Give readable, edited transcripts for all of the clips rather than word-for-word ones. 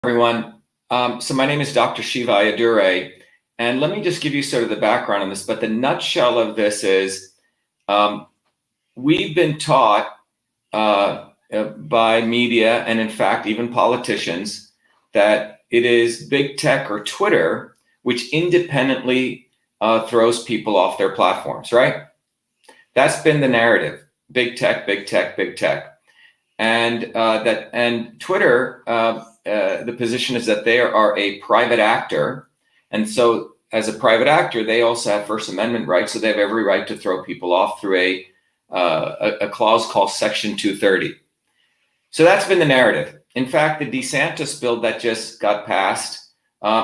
Everyone. So my name is Dr.SHIVA Ayadure, and let me just give you sort of the background on this, but the nutshell of this is we've been taught by media and in fact even politicians that it is big tech or Twitter which independently throws people off their platforms, right? That's been the narrative, big tech, big tech, big tech. And Twitter, the position is that they are a private actor. And so as a private actor, they also have First Amendment rights. So they have every right to throw people off through a clause called Section 230. So that's been the narrative. In fact, the DeSantis bill that just got passed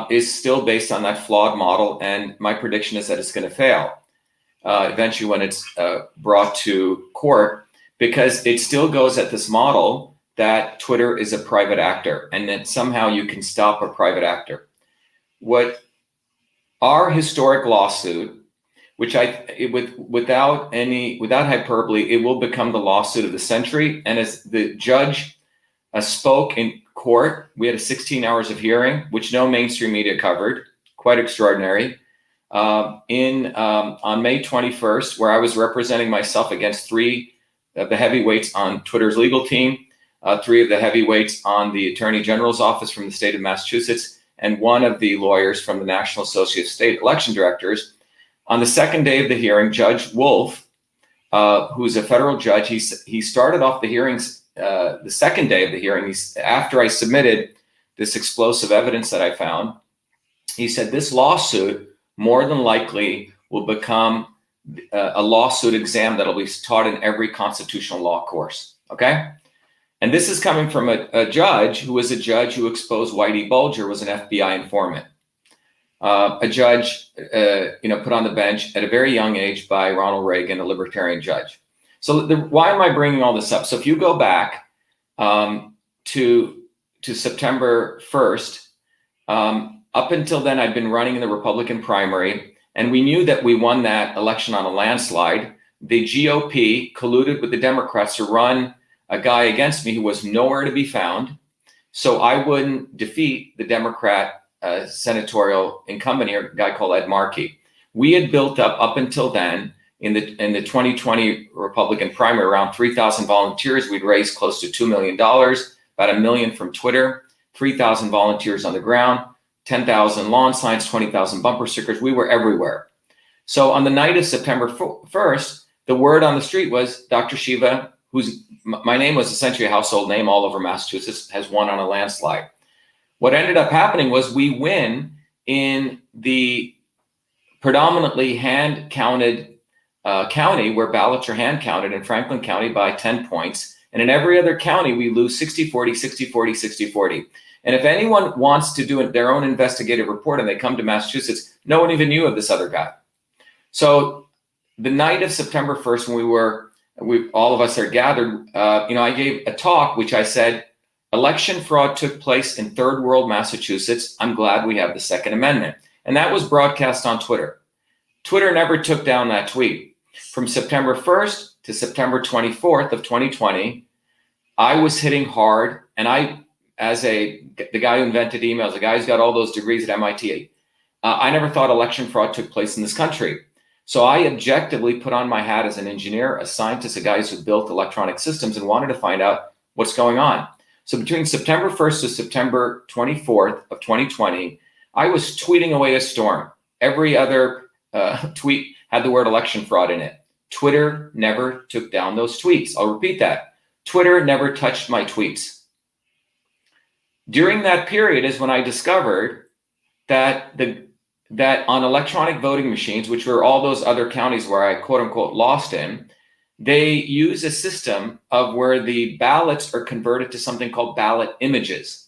is still based on that flawed model. And my prediction is that it's going to fail eventually when it's brought to court, because it still goes at this model that Twitter is a private actor and that somehow you can stop a private actor. What our historic lawsuit, which without hyperbole, it will become the lawsuit of the century. And as the judge spoke in court, we had a 16 hours of hearing, which no mainstream media covered, quite extraordinary. On May 21st, where I was representing myself against three of the heavyweights on Twitter's legal team, three of the heavyweights on the Attorney General's office from the state of Massachusetts, and one of the lawyers from the National Association of State Election Directors. On the second day of the hearing, Judge Wolf, who's a federal judge, he started off the hearings, the second day of the hearing, after I submitted this explosive evidence that I found, he said, this lawsuit more than likely will become a lawsuit exam that'll be taught in every constitutional law course, okay? And this is coming from a judge who was a judge who exposed Whitey Bulger, was an FBI informant. A judge, put on the bench at a very young age by Ronald Reagan, a libertarian judge. So why am I bringing all this up? So if you go back to September 1st, up until then, I'd been running in the Republican primary, and we knew that we won that election on a landslide. The GOP colluded with the Democrats to run a guy against me who was nowhere to be found, so I wouldn't defeat the Democrat senatorial incumbent here, a guy called Ed Markey. We had built up until then in the 2020 Republican primary around 3,000 volunteers. We'd raised close to $2 million, about $1 million from Twitter, 3,000 volunteers on the ground, 10,000 lawn signs, 20,000 bumper stickers. We were everywhere. So on the night of September 1st, the word on the street was Dr.SHIVA, my name was essentially a household name all over Massachusetts, has won on a landslide. What ended up happening was we win in the predominantly hand-counted county where ballots are hand-counted in Franklin County by 10 points. And in every other county, we lose 60-40, 60-40, 60-40. And if anyone wants to do their own investigative report and they come to Massachusetts, no one even knew of this other guy. So the night of September 1st, when all of us are gathered, I gave a talk, which I said, election fraud took place in third world Massachusetts. I'm glad we have the Second Amendment. And that was broadcast on Twitter. Twitter never took down that tweet. From September 1st to September 24th of 2020, I was hitting hard, and the guy who invented emails, the guy who's got all those degrees at MIT, I never thought election fraud took place in this country. So I objectively put on my hat as an engineer, a scientist, a guy who built electronic systems and wanted to find out what's going on. So between September 1st to September 24th of 2020, I was tweeting away a storm. Every other tweet had the word election fraud in it. Twitter never took down those tweets. I'll repeat that. Twitter never touched my tweets. During that period is when I discovered that on electronic voting machines, which were all those other counties where I quote unquote lost in, they use a system of where the ballots are converted to something called ballot images.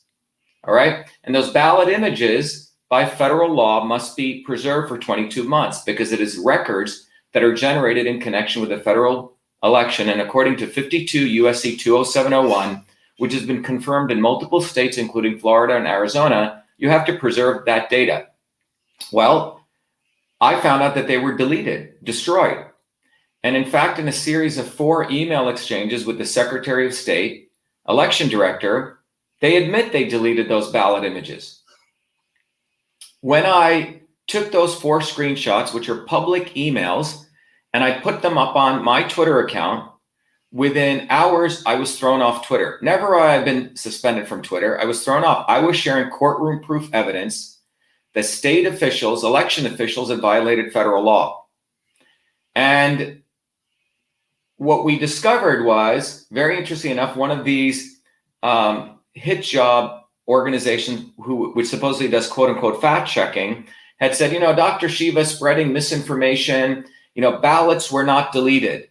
All right. And those ballot images by federal law must be preserved for 22 months because it is records that are generated in connection with a federal election. And according to 52 USC 20701, which has been confirmed in multiple states, including Florida and Arizona, you have to preserve that data. Well, I found out that they were deleted, destroyed. And in fact, in a series of 4 email exchanges with the Secretary of State, election director, They admit they deleted those ballot images. When I took those 4 screenshots, which are public emails, and I put them up on my Twitter account, within hours, I was thrown off Twitter. Never have I been suspended from Twitter. I was thrown off. I was sharing courtroom proof evidence that state officials, election officials, had violated federal law. And what we discovered was, very interesting enough, one of these hit job organizations which supposedly does quote unquote fact checking had said, Dr.SHIVA spreading misinformation, ballots were not deleted.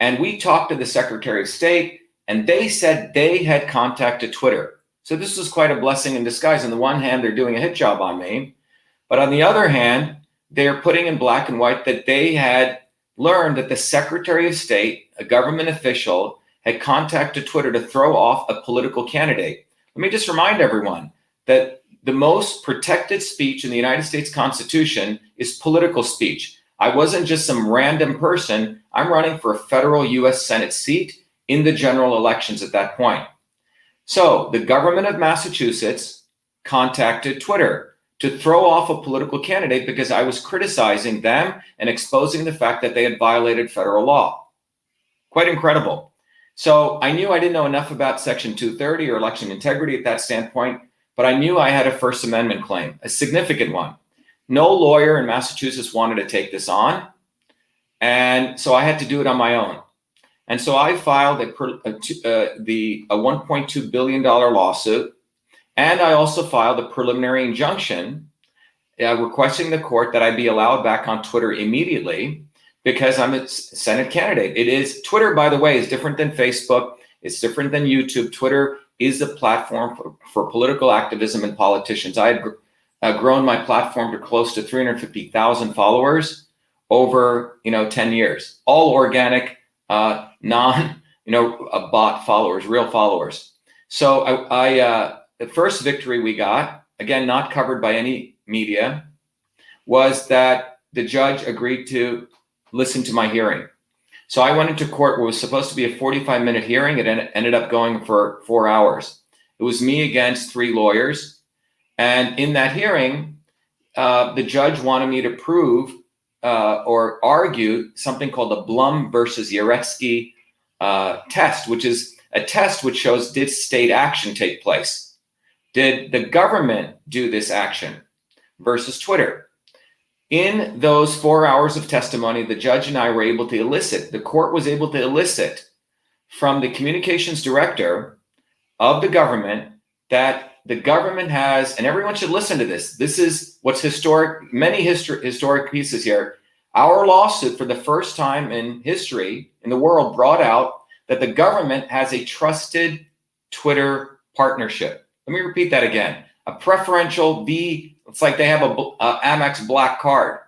And we talked to the Secretary of State, and they said they had contacted Twitter. So this was quite a blessing in disguise. On the one hand, they're doing a hit job on me, but on the other hand, they're putting in black and white that they had learned that the Secretary of State, a government official, had contacted Twitter to throw off a political candidate. Let me just remind everyone that the most protected speech in the United States Constitution is political speech. I wasn't just some random person. I'm running for a federal U.S. Senate seat in the general elections at that point. So the government of Massachusetts contacted Twitter to throw off a political candidate because I was criticizing them and exposing the fact that they had violated federal law. Quite incredible. So I knew I didn't know enough about Section 230 or election integrity at that standpoint, but I knew I had a First Amendment claim, a significant one. No lawyer in Massachusetts wanted to take this on, and so I had to do it on my own. And so I filed a $1.2 billion lawsuit, and I also filed a preliminary injunction requesting the court that I be allowed back on Twitter immediately because I'm a Senate candidate. It is, Twitter, by the way, is different than Facebook. It's different than YouTube. Twitter is a platform for political activism and politicians. I had grown my platform to close to 350,000 followers over 10 years, all organic, non bot followers, real followers. So the first victory we got, again not covered by any media, was that the judge agreed to listen to my hearing. So I went into court where it was supposed to be a 45-minute hearing. It ended up going for 4 hours. It was me against 3 lawyers. And in that hearing, the judge wanted me to prove or argue something called the Blum versus Yaretsky test, which is a test which shows, did state action take place? Did the government do this action versus Twitter? In those 4 hours of testimony, the judge and I were able to elicit, the court was able to elicit from the communications director of the government that the government has, and everyone should listen to this. This is what's historic, many historic pieces here. Our lawsuit, for the first time in history in the world, brought out that the government has a trusted Twitter partnership. Let me repeat that again. A preferential it's like they have a Amex Black card.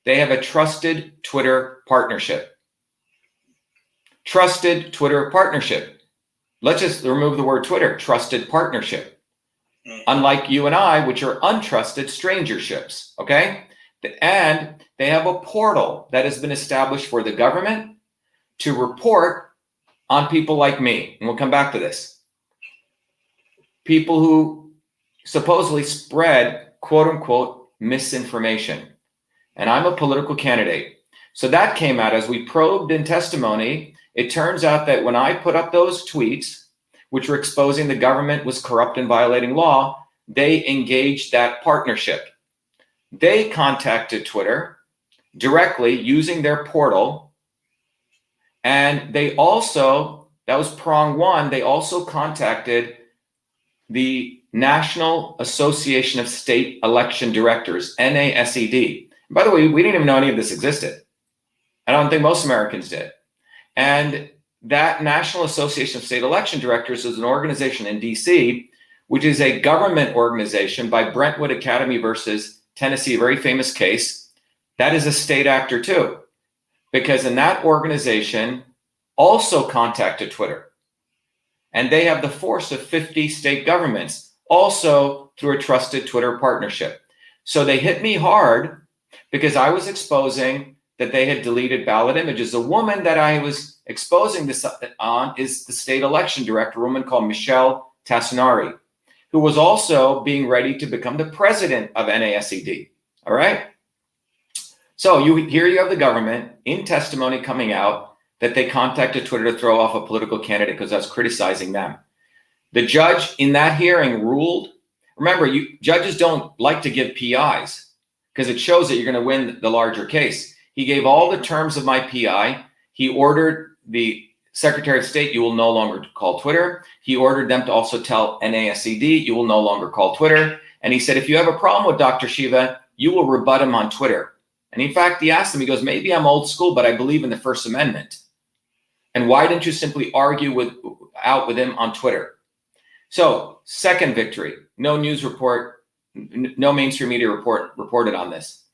They have a trusted Twitter partnership. Trusted Twitter partnership. Let's just remove the word Twitter. Trusted partnership. Unlike you and I, which are untrusted strangerships, okay? And they have a portal that has been established for the government to report on people like me. And we'll come back to this. People who supposedly spread, quote unquote, misinformation. And I'm a political candidate. So that came out as we probed in testimony. It turns out that when I put up those tweets, which were exposing the government was corrupt and violating law, they engaged that partnership. They contacted Twitter directly using their portal. And they also, that was prong one, they also contacted the National Association of State Election Directors, NASED. By the way, we didn't even know any of this existed. I don't think most Americans did. And that National Association of State Election Directors is an organization in DC, which is a government organization by Brentwood Academy versus Tennessee, a very famous case. That is a state actor too, because in that organization also contacted Twitter. And they have the force of 50 state governments, also through a trusted Twitter partnership. So they hit me hard because I was exposing that they had deleted ballot images. The woman that I was exposing this on is the state election director, a woman called Michelle Tassinari, who was also being ready to become the president of NASED. All right. So here you have the government in testimony coming out that they contacted Twitter to throw off a political candidate because I was criticizing them. The judge in that hearing ruled. Remember, judges don't like to give PIs because it shows that you're going to win the larger case. He gave all the terms of my PI. He ordered the Secretary of State, you will no longer call Twitter. He ordered them to also tell NASED, you will no longer call Twitter. And he said, if you have a problem with Dr.SHIVA, you will rebut him on Twitter. And in fact, he asked him, he goes, maybe I'm old school, but I believe in the First Amendment. And why didn't you simply argue out with him on Twitter? So, second victory, no news report, no mainstream media reported on this.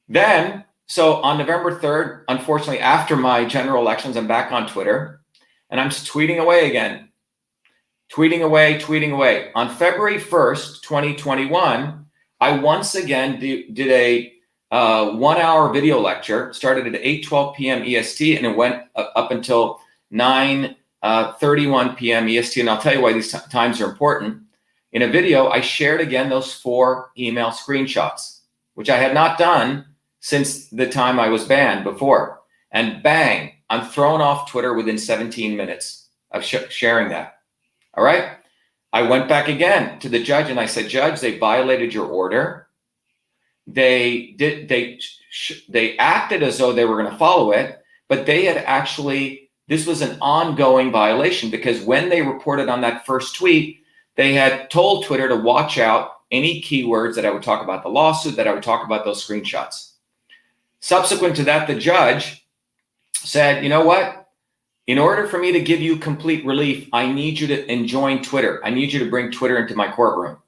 Then, so on November 3rd, unfortunately, after my general elections, I'm back on Twitter and I'm just tweeting away again. Tweeting away. On February 1st, 2021, I once again did a 1 hour video lecture, started at 8:12 p.m. EST, and it went up until 9:31 p.m. EST. And I'll tell you why these times are important. In a video, I shared again those 4 email screenshots, which I had not done since the time I was banned before. And bang, I'm thrown off Twitter within 17 minutes of sharing that. All right. I went back again to the judge and I said, Judge, they violated your order. They acted as though they were going to follow it, but they had actually, this was an ongoing violation because when they reported on that first tweet, they had told Twitter to watch out any keywords that I would talk about the lawsuit, that I would talk about those screenshots. Subsequent to that, the judge said, you know what? In order for me to give you complete relief, I need you to enjoin Twitter. I need you to bring Twitter into my courtroom.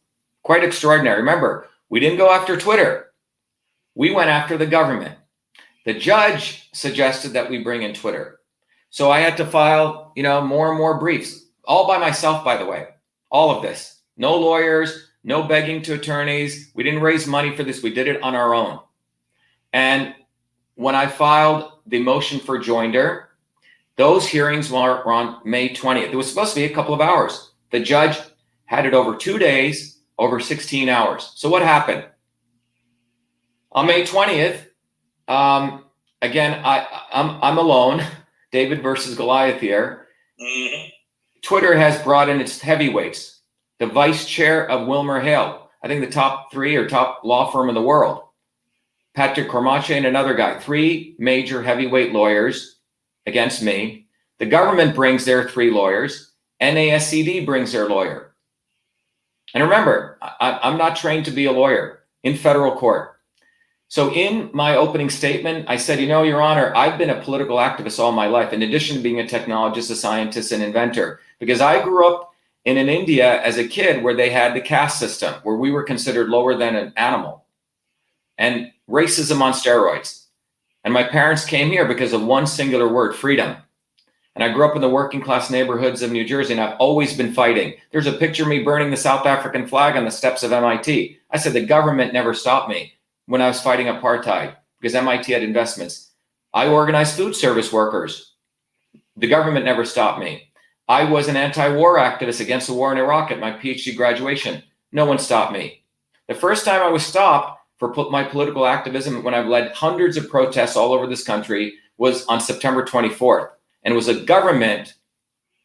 Quite extraordinary. Remember, we didn't go after Twitter. We went after the government. The judge suggested that we bring in Twitter. So I had to file, more and more briefs, all by myself, by the way, all of this. No lawyers, no begging to attorneys. We didn't raise money for this. We did it on our own. And when I filed the motion for joinder, those hearings were on May 20th. It was supposed to be a couple of hours. The judge had it over 2 days, over 16 hours. So what happened? On May 20th, again, I'm alone, David versus Goliath here. Mm-hmm. Twitter has brought in its heavyweights, the vice chair of WilmerHale, I think the top 3 or top law firm in the world. Patrick Cormache and another guy, 3 major heavyweight lawyers against me. The government brings their 3 lawyers. NASED brings their lawyer. And remember, I'm not trained to be a lawyer in federal court. So in my opening statement, I said, Your Honor, I've been a political activist all my life, in addition to being a technologist, a scientist, and inventor, because I grew up in India as a kid where they had the caste system, where we were considered lower than an animal. And racism on steroids. And my parents came here because of one singular word, freedom. And I grew up in the working class neighborhoods of New Jersey, and I've always been fighting. There's a picture of me burning the South African flag on the steps of MIT. I said the government never stopped me when I was fighting apartheid because MIT had investments. I organized food service workers. The government never stopped me. I was an anti-war activist against the war in Iraq at my PhD graduation. No one stopped me. The first time I was stopped for my political activism when I've led hundreds of protests all over this country was on September 24th. And it was a government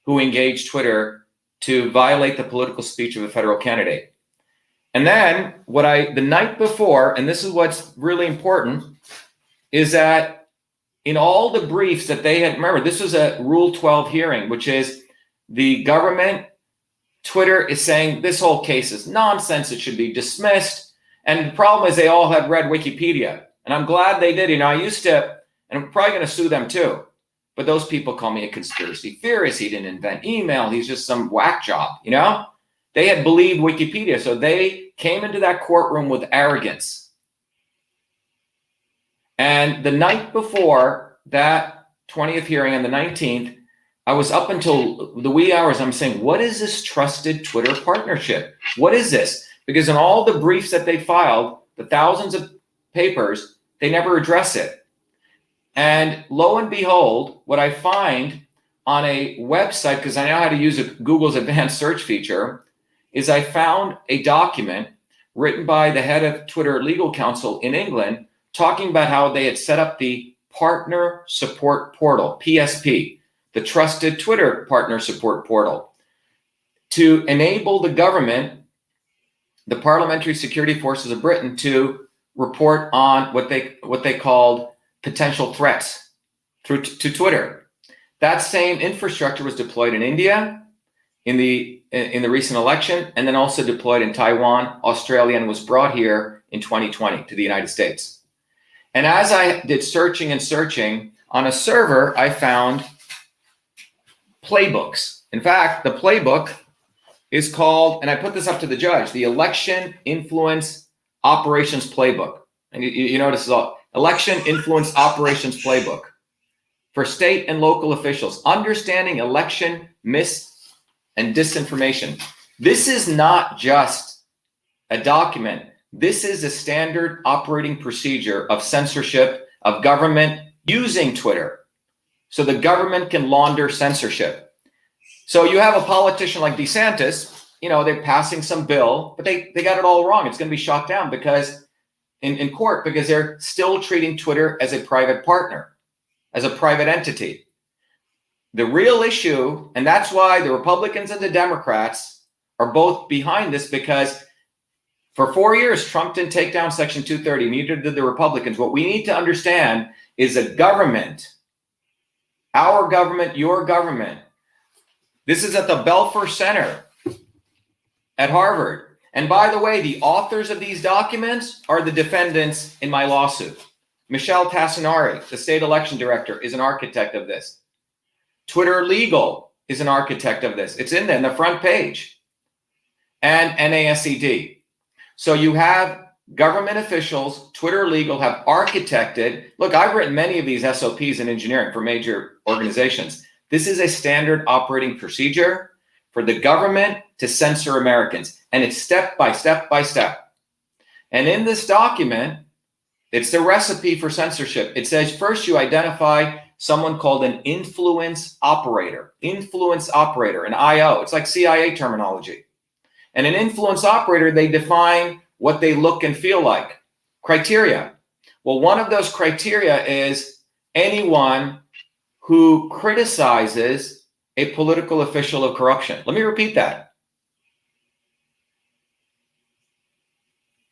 who engaged Twitter to violate the political speech of a federal candidate. And then the night before, and this is what's really important, is that in all the briefs that they had, remember, this was a Rule 12 hearing, which is the government, Twitter is saying this whole case is nonsense. It should be dismissed. And the problem is they all had read Wikipedia. And I'm glad they did. I used to, and I'm probably going to sue them too. But those people call me a conspiracy theorist. He didn't invent email. He's just some whack job, They had believed Wikipedia. So they came into that courtroom with arrogance. And the night before that 20th hearing on the 19th, I was up until the wee hours. I'm saying, what is this trusted Twitter partnership? What is this? Because in all the briefs that they filed, the thousands of papers, they never address it. And lo and behold, what I find on a website, because I know how to use Google's advanced search feature, is I found a document written by the head of Twitter legal counsel in England talking about how they had set up the Partner Support Portal, PSP, the Trusted Twitter Partner Support Portal, to enable the government, the Parliamentary Security Forces of Britain, to report on what they called potential threats to Twitter. That same infrastructure was deployed in India in the recent election, and then also deployed in Taiwan, Australia, and was brought here in 2020 to the United States. And as I did searching on a server, I found playbooks. In fact, the playbook is called, and I put this up to the judge, the Election Influence Operations Playbook. And you notice it's all Election Influence Operations Playbook for state and local officials, understanding election mis and disinformation. This is not just a document. This is a standard operating procedure of censorship of government using Twitter. So the government can launder censorship. So you have a politician like DeSantis, they're passing some bill, but they got it all wrong. It's going to be shot down because in court, because they're still treating Twitter as a private partner, as a private entity. The real issue, and that's why the Republicans and the Democrats are both behind this, because for 4 years, Trump didn't take down Section 230, neither did the Republicans. What we need to understand is a government, our government, your government. This is at the Belfer Center at Harvard. And by the way, the authors of these documents are the defendants in my lawsuit. Michelle Tassinari, the state election director, is an architect of this. Twitter Legal is an architect of this. It's in there in the front page. And NASCD. So you have government officials, Twitter Legal have architected. Look, I've written many of these SOPs in engineering for major organizations. This is a standard operating procedure for the government to censor Americans. And it's step by step by step. And in this document, it's the recipe for censorship. It says first you identify someone called an influence operator, an IO. It's like CIA terminology. And an influence operator, they define what they look and feel like. Criteria. Well, one of those criteria is anyone who criticizes a political official of corruption. Let me repeat that.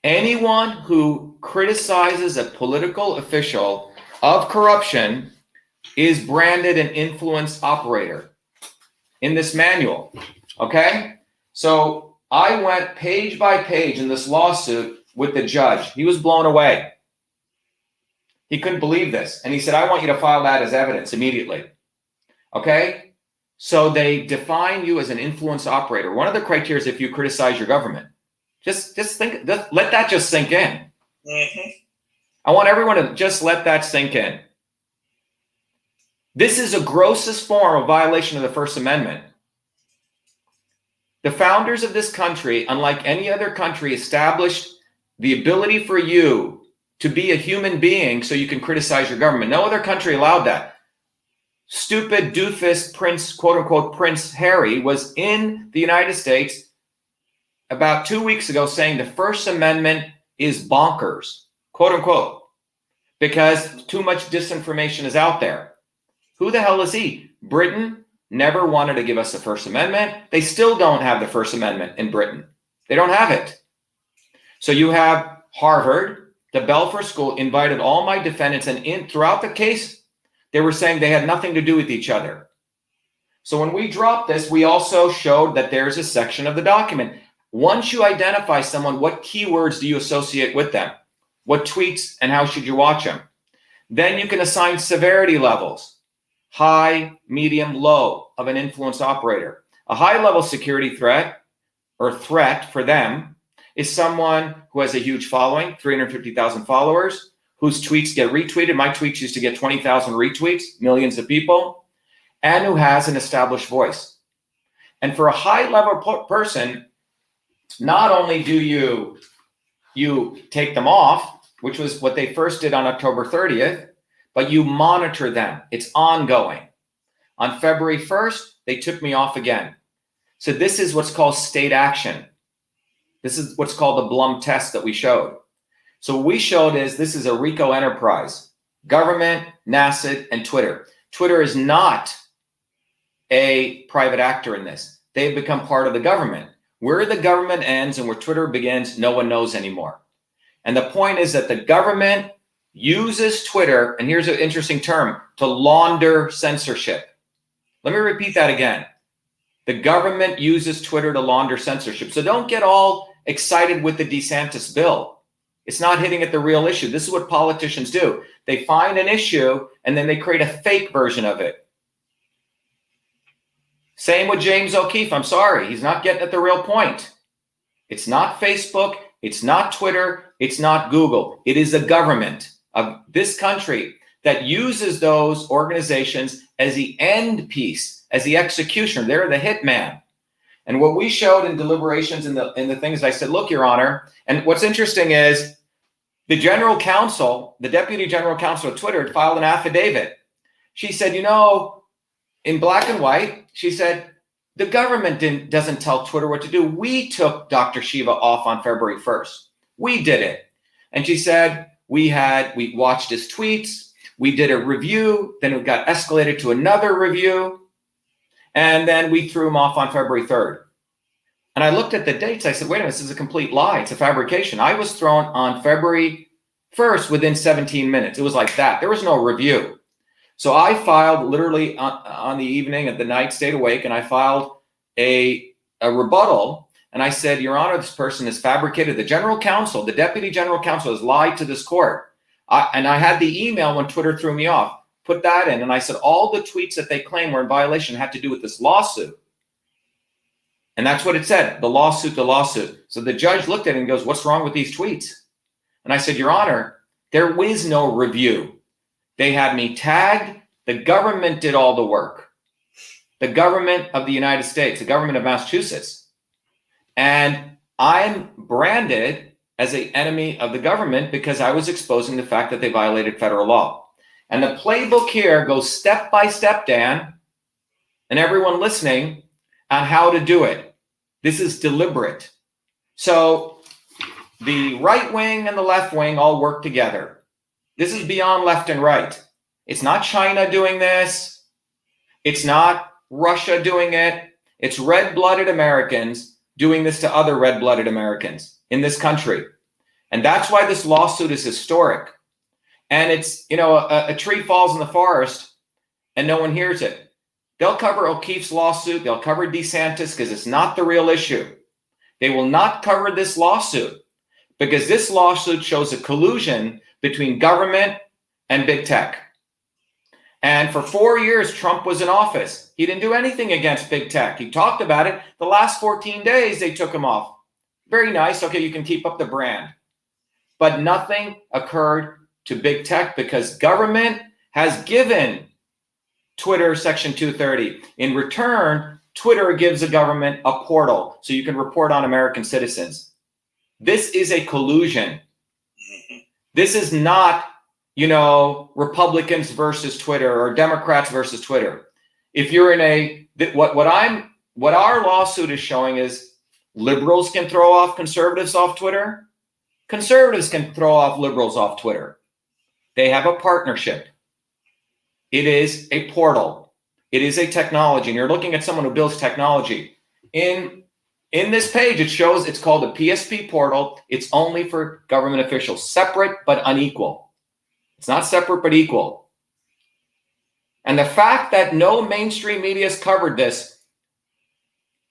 Anyone who criticizes a political official of corruption is branded an influence operator in this manual. Okay? So I went page by page in this lawsuit with the judge. He was blown away. He couldn't believe this. And he said, I want you to file that as evidence immediately. Okay? So they define you as an influence operator. One of the criteria is if you criticize your government. Just think, let that just sink in. Mm-hmm. I want everyone to just let that sink in. This is a grossest form of violation of the First Amendment. The founders of this country, unlike any other country, established the ability for you to be a human being so you can criticize your government. No other country allowed that. Stupid doofus Prince, quote unquote, Prince Harry was in the United States about 2 weeks ago saying the First Amendment is bonkers, quote unquote, because too much disinformation is out there. Who the hell is he? Britain never wanted to give us the First Amendment. They still don't have the First Amendment in Britain. They don't have it. So you have Harvard, the Belfer School invited all my defendants, and throughout the case, they were saying they had nothing to do with each other. So when we dropped this, we also showed that there's a section of the document. Once you identify someone, what keywords do you associate with them? What tweets and how should you watch them? Then you can assign severity levels. High, medium, low of an influence operator. A high-level security threat or threat for them is someone who has a huge following, 350,000 followers, whose tweets get retweeted. My tweets used to get 20,000 retweets, millions of people, and who has an established voice. And for a high-level person, not only do you take them off, which was what they first did on October 30th, but you monitor them. It's ongoing. On February 1st, they took me off again. So this is what's called state action. This is what's called the Blum test that we showed. So what we showed is this is a RICO enterprise. Government, NASA, and Twitter. Twitter is not a private actor in this. They've become part of the government. Where the government ends and where Twitter begins, no one knows anymore. And the point is that the government uses Twitter, and here's an interesting term, to launder censorship. Let me repeat that again. The government uses Twitter to launder censorship. So don't get all excited with the DeSantis bill. It's not hitting at the real issue. This is what politicians do. They find an issue and then they create a fake version of it. Same with James O'Keefe. I'm sorry, he's not getting at the real point. It's not Facebook. It's not Twitter. It's not Google. It is the government of this country that uses those organizations as the end piece, as the executioner. They're the hitman. And what we showed in deliberations in the things, I said, look, Your Honor, and what's interesting is the general counsel, the deputy general counsel of Twitter had filed an affidavit. She said, you know, in black and white, she said, the government doesn't tell Twitter what to do. We took Dr.SHIVA off on February 1st. We did it. And she said, we watched his tweets. We did a review. Then it got escalated to another review. And then we threw him off on February 3rd. And I looked at the dates. I said, wait a minute, this is a complete lie. It's a fabrication. I was thrown on February 1st within 17 minutes. It was like that. There was no review. So I filed literally on the evening of the night, stayed awake, and I filed a rebuttal. And I said, Your Honor, this person has fabricated. The general counsel, the deputy general counsel has lied to this court. And I had the email when Twitter threw me off. Put that in. And I said, all the tweets that they claim were in violation had to do with this lawsuit. And that's what it said, the lawsuit, the lawsuit. So the judge looked at it and goes, what's wrong with these tweets? And I said, Your Honor, there is no review. They had me tagged. The government did all the work. The government of the United States, the government of Massachusetts. And I'm branded as an enemy of the government because I was exposing the fact that they violated federal law. And the playbook here goes step by step, Dan, and everyone listening, on how to do it. This is deliberate. So the right wing and the left wing all work together. This is beyond left and right. It's not China doing this. It's not Russia doing it. It's red-blooded Americans doing this to other red-blooded Americans in this country. And that's why this lawsuit is historic. And it's, you know, a tree falls in the forest and no one hears it. They'll cover O'Keefe's lawsuit. They'll cover DeSantis because it's not the real issue. They will not cover this lawsuit because this lawsuit shows a collusion between government and big tech. And for 4 years, Trump was in office. He didn't do anything against big tech. He talked about it. The last 14 days, they took him off. Very nice. Okay, you can keep up the brand. But nothing occurred to big tech because government has given Twitter Section 230. In return, Twitter gives the government a portal so you can report on American citizens. This is a collusion. This is not, you know, Republicans versus Twitter or Democrats versus Twitter. If you're in a, what our lawsuit is showing is liberals can throw off conservatives off Twitter. Conservatives can throw off liberals off Twitter. They have a partnership. It is a portal. It is a technology. And you're looking at someone who builds technology. In this page, it shows it's called a PSP portal. It's only for government officials, separate but unequal. It's not separate but equal. And the fact that no mainstream media has covered this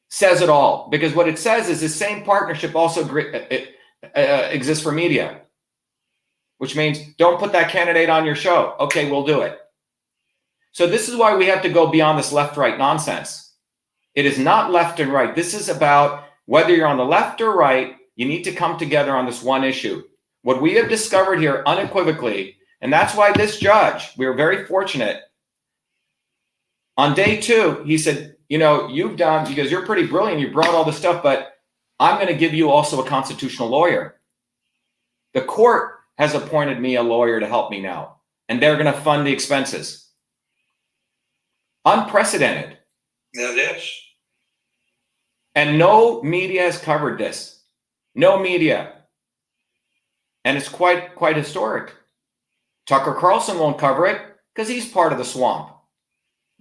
says it all. Because what it says is the same partnership also exists for media. Which means don't put that candidate on your show. Okay, we'll do it. So this is why we have to go beyond this left-right nonsense. It is not left and right. This is about whether you're on the left or right, you need to come together on this one issue. What we have discovered here unequivocally, and that's why this judge, we were very fortunate. On day 2, he said, you know, you've done, because you're pretty brilliant, you brought all this stuff, but I'm going to give you also a constitutional lawyer. The court has appointed me a lawyer to help me now, and they're going to fund the expenses. Unprecedented. It is. And no media has covered this. No media. And it's quite historic. Tucker Carlson won't cover it because he's part of the swamp.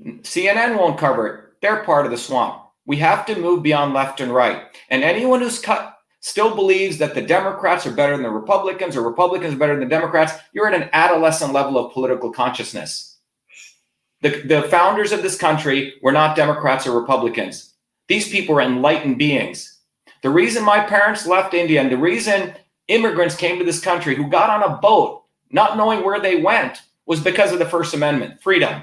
CNN won't cover it. They're part of the swamp. We have to move beyond left and right. And anyone who's still believes that the Democrats are better than the Republicans or Republicans are better than the Democrats, you're at an adolescent level of political consciousness. The founders of this country were not Democrats or Republicans. These people are enlightened beings. The reason my parents left India and the reason immigrants came to this country who got on a boat not knowing where they went was because of the First Amendment, freedom.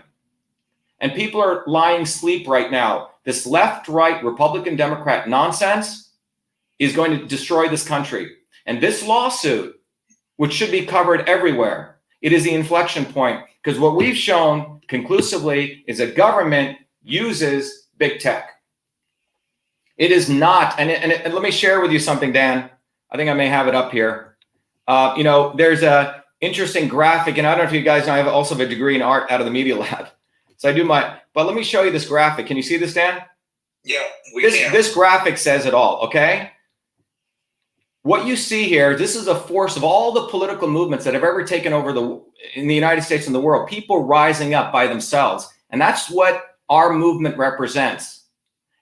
And people are lying sleep right now. This left, right, Republican, Democrat nonsense is going to destroy this country. And this lawsuit, which should be covered everywhere, it is the inflection point. Because what we've shown conclusively is that government uses big tech. It is not, and let me share with you something, Dan. I think I may have it up here. There's a interesting graphic, and I don't know if you guys know, I also have a degree in art out of the Media Lab. So I do but let me show you this graphic. Can you see this, Dan? Yeah, this graphic says it all, okay? What you see here, this is a force of all the political movements that have ever taken over in the United States and the world, people rising up by themselves. And that's what our movement represents.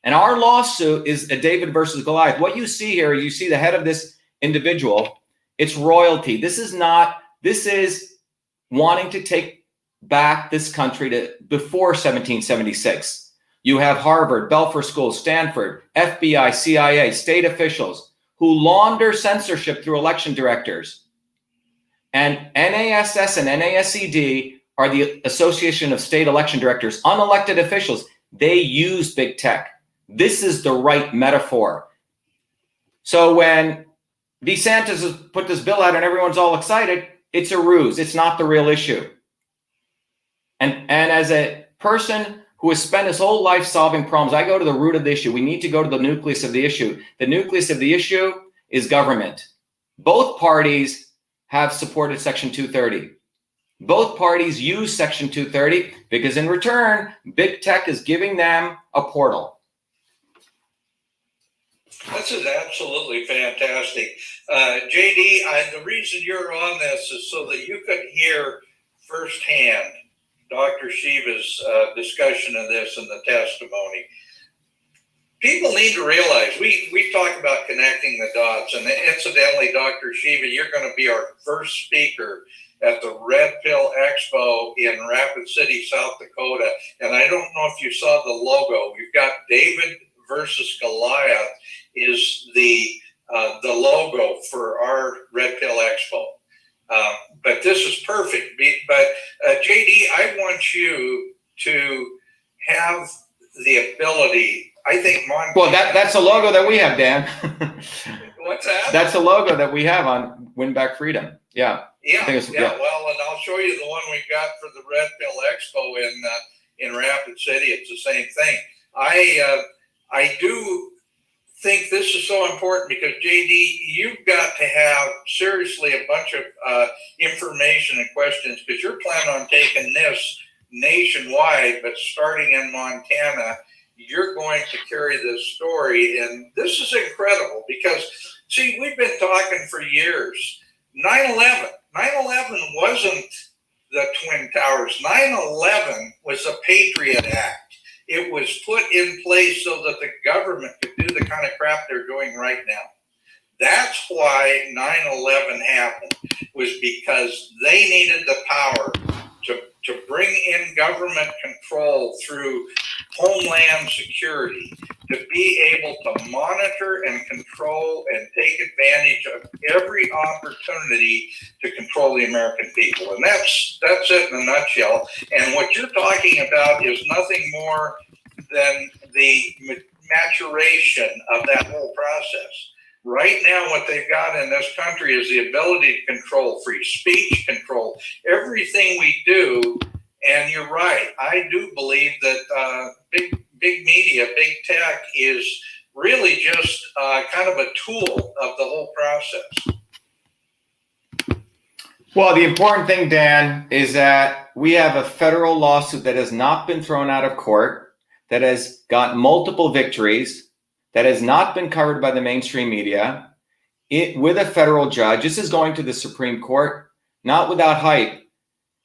And our lawsuit is a David versus Goliath. What you see here, you see the head of this individual, it's royalty. This is wanting to take back this country to before 1776. You have Harvard, Belfer School, Stanford, FBI, CIA, state officials who launder censorship through election directors. And NASS and NASED are the Association of State Election Directors, unelected officials. They use big tech. This is the right metaphor. So when DeSantis has put this bill out and everyone's all excited, it's a ruse. It's not the real issue. And as a person who has spent his whole life solving problems, I go to the root of the issue. We need to go to the nucleus of the issue. The nucleus of the issue is government. Both parties have supported Section 230. Both parties use Section 230 because in return, big tech is giving them a portal. This is absolutely fantastic. JD, the reason you're on this is so that you could hear firsthand Dr.SHIVA's discussion of this and the testimony. People need to realize, we talk about connecting the dots, and incidentally, Dr.SHIVA, you're going to be our first speaker at the Red Pill Expo in Rapid City, South Dakota. And I don't know if you saw the logo. We've got David versus Goliath is the logo for our Red Pill Expo. But this is perfect. But JD, I want you to have the ability. I think Montana. Well, that's a logo that we have, Dan. What's that? That's a logo that we have on Win Back Freedom. Yeah. Yeah. Well, and I'll show you the one we got for the Red Pill Expo in Rapid City. It's the same thing. I do think this is so important because JD, you've got to have seriously a bunch of information and questions because you're planning on taking this nationwide, but starting in Montana, you're going to carry this story. And this is incredible because, see, we've been talking for years. 9/11 wasn't the Twin Towers. 9/11 was a Patriot Act. It was put in place so that the government could do the kind of crap they're doing right now. That's why 9/11 happened, was because they needed the power to bring in government control through homeland security, to be able to monitor and control and take advantage of every opportunity to control the American people. And that's it in a nutshell. And what you're talking about is nothing more than the maturation of that whole process. Right now, what they've got in this country is the ability to control free speech, control everything we do. And you're right. I do believe that big media, big tech is really just kind of a tool of the whole process. Well, the important thing, Dan, is that we have a federal lawsuit that has not been thrown out of court, that has got multiple victories, that has not been covered by the mainstream media, with a federal judge. This is going to the Supreme Court, not without hype.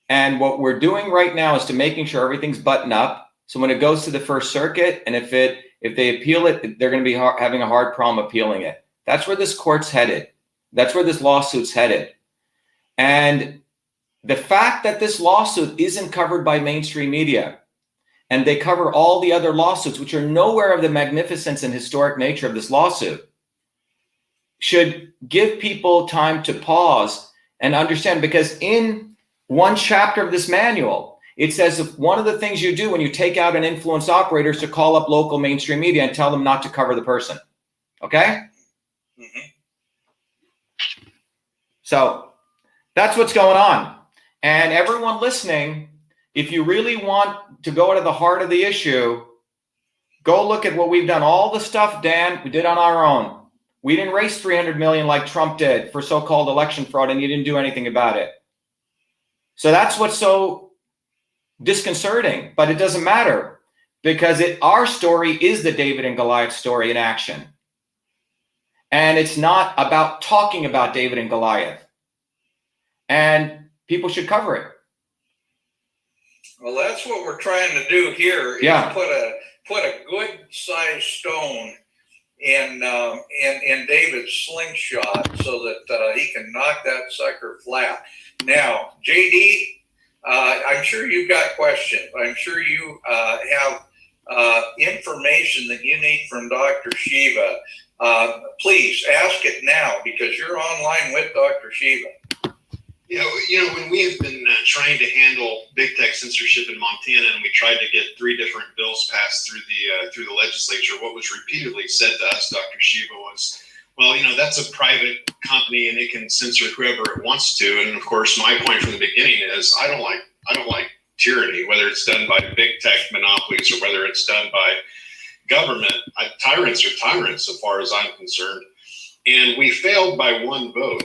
And what we're doing right now is to making sure everything's buttoned up. So when it goes to the First Circuit, and if they appeal it, they're going to be having a hard problem appealing it. That's where this court's headed. That's where this lawsuit's headed. And the fact that this lawsuit isn't covered by mainstream media, and they cover all the other lawsuits, which are nowhere of the magnificence and historic nature of this lawsuit, should give people time to pause and understand. Because in one chapter of this manual, it says if one of the things you do when you take out an influence operator is to call up local mainstream media and tell them not to cover the person. Okay? Mm-hmm. So that's what's going on. And everyone listening, if you really want to go to the heart of the issue, go look at what we've done. All the stuff, Dan, we did on our own. We didn't raise $300 million like Trump did for so-called election fraud, and you didn't do anything about it. So that's what's so disconcerting, but it doesn't matter, because our story is the David and Goliath story in action. And it's not about talking about David and Goliath. And people should cover it. Well, that's what we're trying to do here. Yeah. Is put a good sized stone in David's slingshot so that he can knock that sucker flat. Now, JD, I'm sure you've got questions. I'm sure you have information that you need from Dr. Shiva. Please ask it now, because you're online with Dr. Shiva. You know, when we have been trying to handle big tech censorship in Montana, and we tried to get 3 different bills passed through the legislature, what was repeatedly said to us, Dr. Shiva, was, well, you know, that's a private company and it can censor whoever it wants to. And of course, my point from the beginning is I don't like tyranny, whether it's done by big tech monopolies or whether it's done by government. Tyrants are tyrants, so far as I'm concerned. And we failed by 1 vote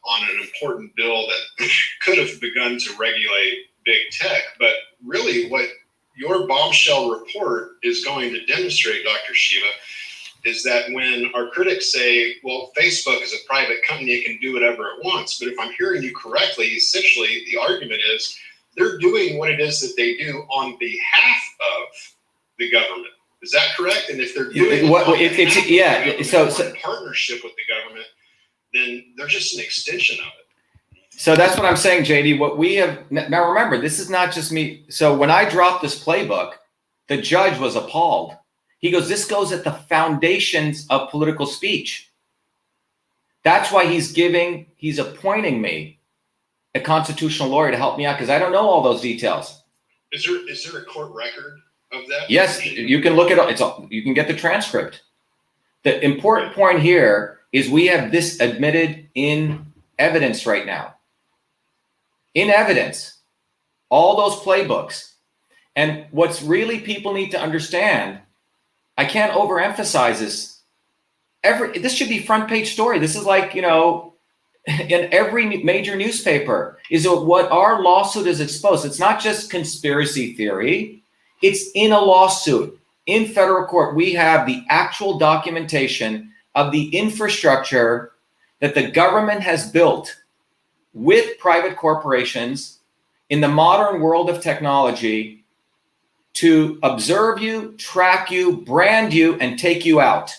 on an important bill that could have begun to regulate big tech. But really what your bombshell report is going to demonstrate, Dr. Shiva, is that when our critics say, well, Facebook is a private company, it can do whatever it wants. But if I'm hearing you correctly, essentially the argument is they're doing what it is that they do on behalf of the government. Is that correct? And if they're doing in partnership with the government, then they're just an extension of it. So that's what I'm saying, JD. What we have now, remember, this is not just me. So when I dropped this playbook, the judge was appalled. He goes, this goes at the foundations of political speech. That's why he's appointing me a constitutional lawyer to help me out, because I don't know all those details. Is there a court record of that? Yes, you can look at it. You can get the transcript. The important point here is we have this admitted in evidence right now. In evidence, all those playbooks. And what's really people need to understand, I can't overemphasize this. This should be front page story. This is like, you know, in every major newspaper, is what our lawsuit is exposed. It's not just conspiracy theory. It's in a lawsuit in federal court. We have the actual documentation of the infrastructure that the government has built with private corporations in the modern world of technology to observe you, track you, brand you, and take you out,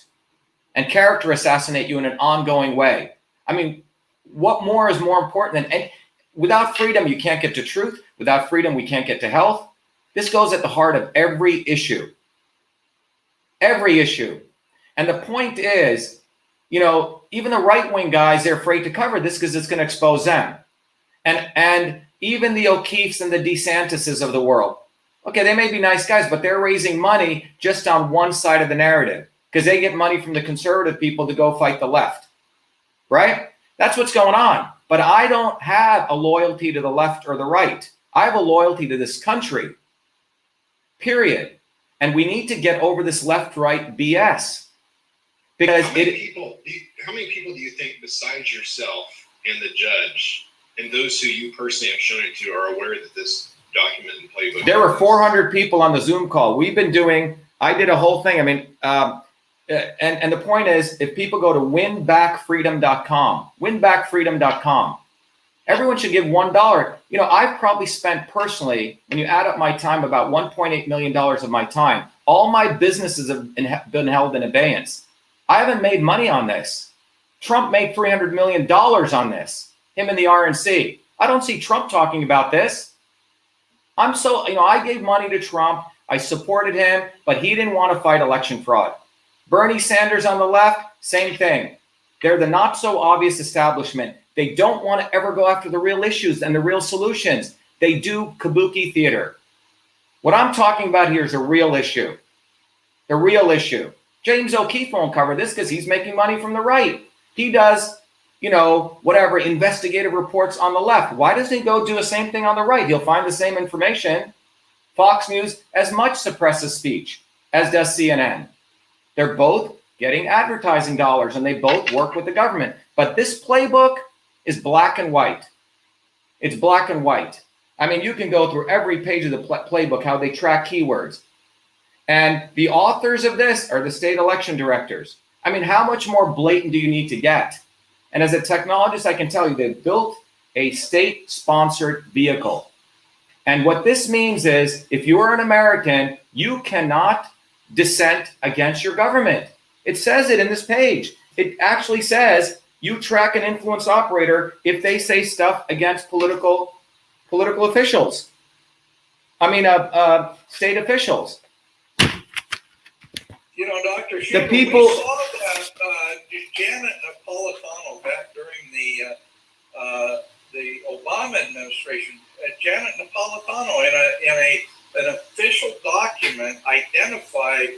and character assassinate you in an ongoing way. I mean, what more is more important than, without freedom, you can't get to truth. Without freedom, we can't get to health. This goes at the heart of every issue. Every issue. And the point is, you know, even the right-wing guys, they're afraid to cover this because it's going to expose them. And even the O'Keefes and the DeSantises of the world, okay, they may be nice guys, but they're raising money just on one side of the narrative because they get money from the conservative people to go fight the left, right? That's what's going on. But I don't have a loyalty to the left or the right. I have a loyalty to this country, period. And we need to get over this left-right BS. Because how many people do you think besides yourself and the judge And those who you personally have shown it to are aware that this document and playbook. There were 400 people on the Zoom call. We've been doing, I did a whole thing. I mean, and the point is, if people go to winbackfreedom.com, winbackfreedom.com, everyone should give $1. You know, I've probably spent personally, when you add up my time, about $1.8 million of my time. All my businesses have been held in abeyance. I haven't made money on this. Trump made $300 million on this, him and the RNC. I don't see Trump talking about this. I gave money to Trump. I supported him, but he didn't want to fight election fraud. Bernie Sanders on the left, same thing. They're the not so obvious establishment. They don't want to ever go after the real issues and the real solutions. They do kabuki theater. What I'm talking about here is a real issue. The real issue. James O'Keefe won't cover this because he's making money from the right. He does, whatever, investigative reports on the left. Why doesn't he go do the same thing on the right? He'll find the same information. Fox News as much suppresses speech as does CNN. They're both getting advertising dollars and they both work with the government. But this playbook is black and white. It's black and white. I mean, you can go through every page of the playbook, how they track keywords. And the authors of this are the state election directors. I mean, how much more blatant do you need to get? And as a technologist, I can tell you they built a state-sponsored vehicle. And what this means is, if you are an American, you cannot dissent against your government. It says it in this page. It actually says you track an influence operator if they say stuff against political officials. State officials. Dr. Shiva, The people. we saw that Janet Napolitano back during the Obama administration. Janet Napolitano in an official document identified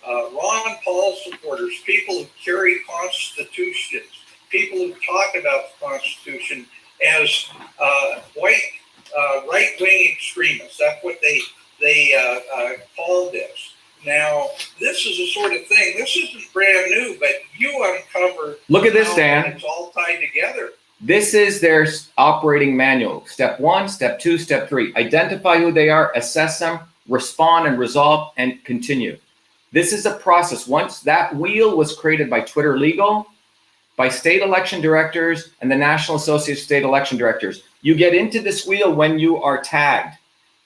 Ron Paul supporters, people who carry constitutions, people who talk about the Constitution as right-wing extremists. That's what they called this. Now, this is the sort of thing, this isn't brand new, but you uncovered. Look at this, Dan. It's all tied together. This is their operating manual. Step 1, step 2, step 3. Identify who they are, assess them, respond and resolve, and continue. This is a process. Once that wheel was created by Twitter Legal, by state election directors and the National Association of State Election Directors, you get into this wheel when you are tagged.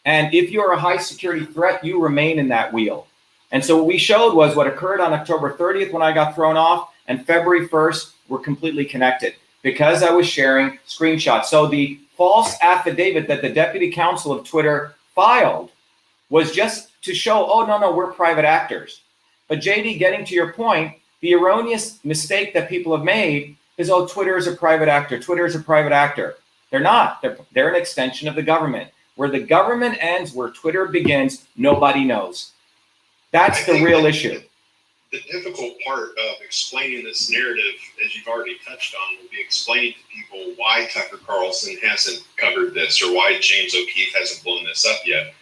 And if you're a high security threat, you remain in that wheel. And so what we showed was what occurred on October 30th when I got thrown off, and February 1st were completely connected because I was sharing screenshots. So the false affidavit that the deputy counsel of Twitter filed was just to show, oh, no, we're private actors. But JD, getting to your point, the erroneous mistake that people have made is, oh, Twitter is a private actor. Twitter is a private actor. They're not. They're an extension of the government. Where the government ends, where Twitter begins, nobody knows. That's the real issue. The difficult part of explaining this narrative, as you've already touched on, will be explaining to people why Tucker Carlson hasn't covered this or why James O'Keefe hasn't blown this up yet.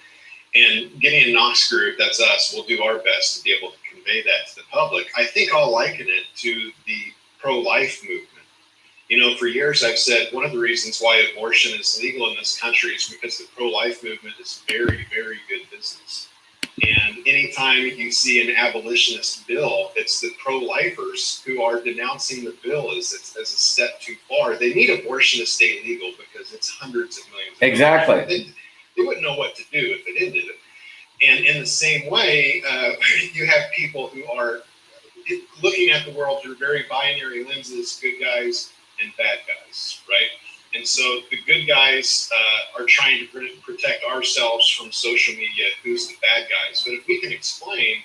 And getting a Knox group, that's us, we'll do our best to be able to convey that to the public. I think I'll liken it to the pro-life movement. For years I've said one of the reasons why abortion is legal in this country is because the pro-life movement is very, very good business. And anytime you see an abolitionist bill, it's the pro-lifers who are denouncing the bill as a step too far. They need abortion to stay legal because it's hundreds of millions. Exactly. They wouldn't know what to do if it ended it. And in the same way, you have people who are looking at the world through very binary lenses, good guys and bad guys, right? And so the good guys are trying to protect ourselves from social media, who's the bad guys. But if we can explain,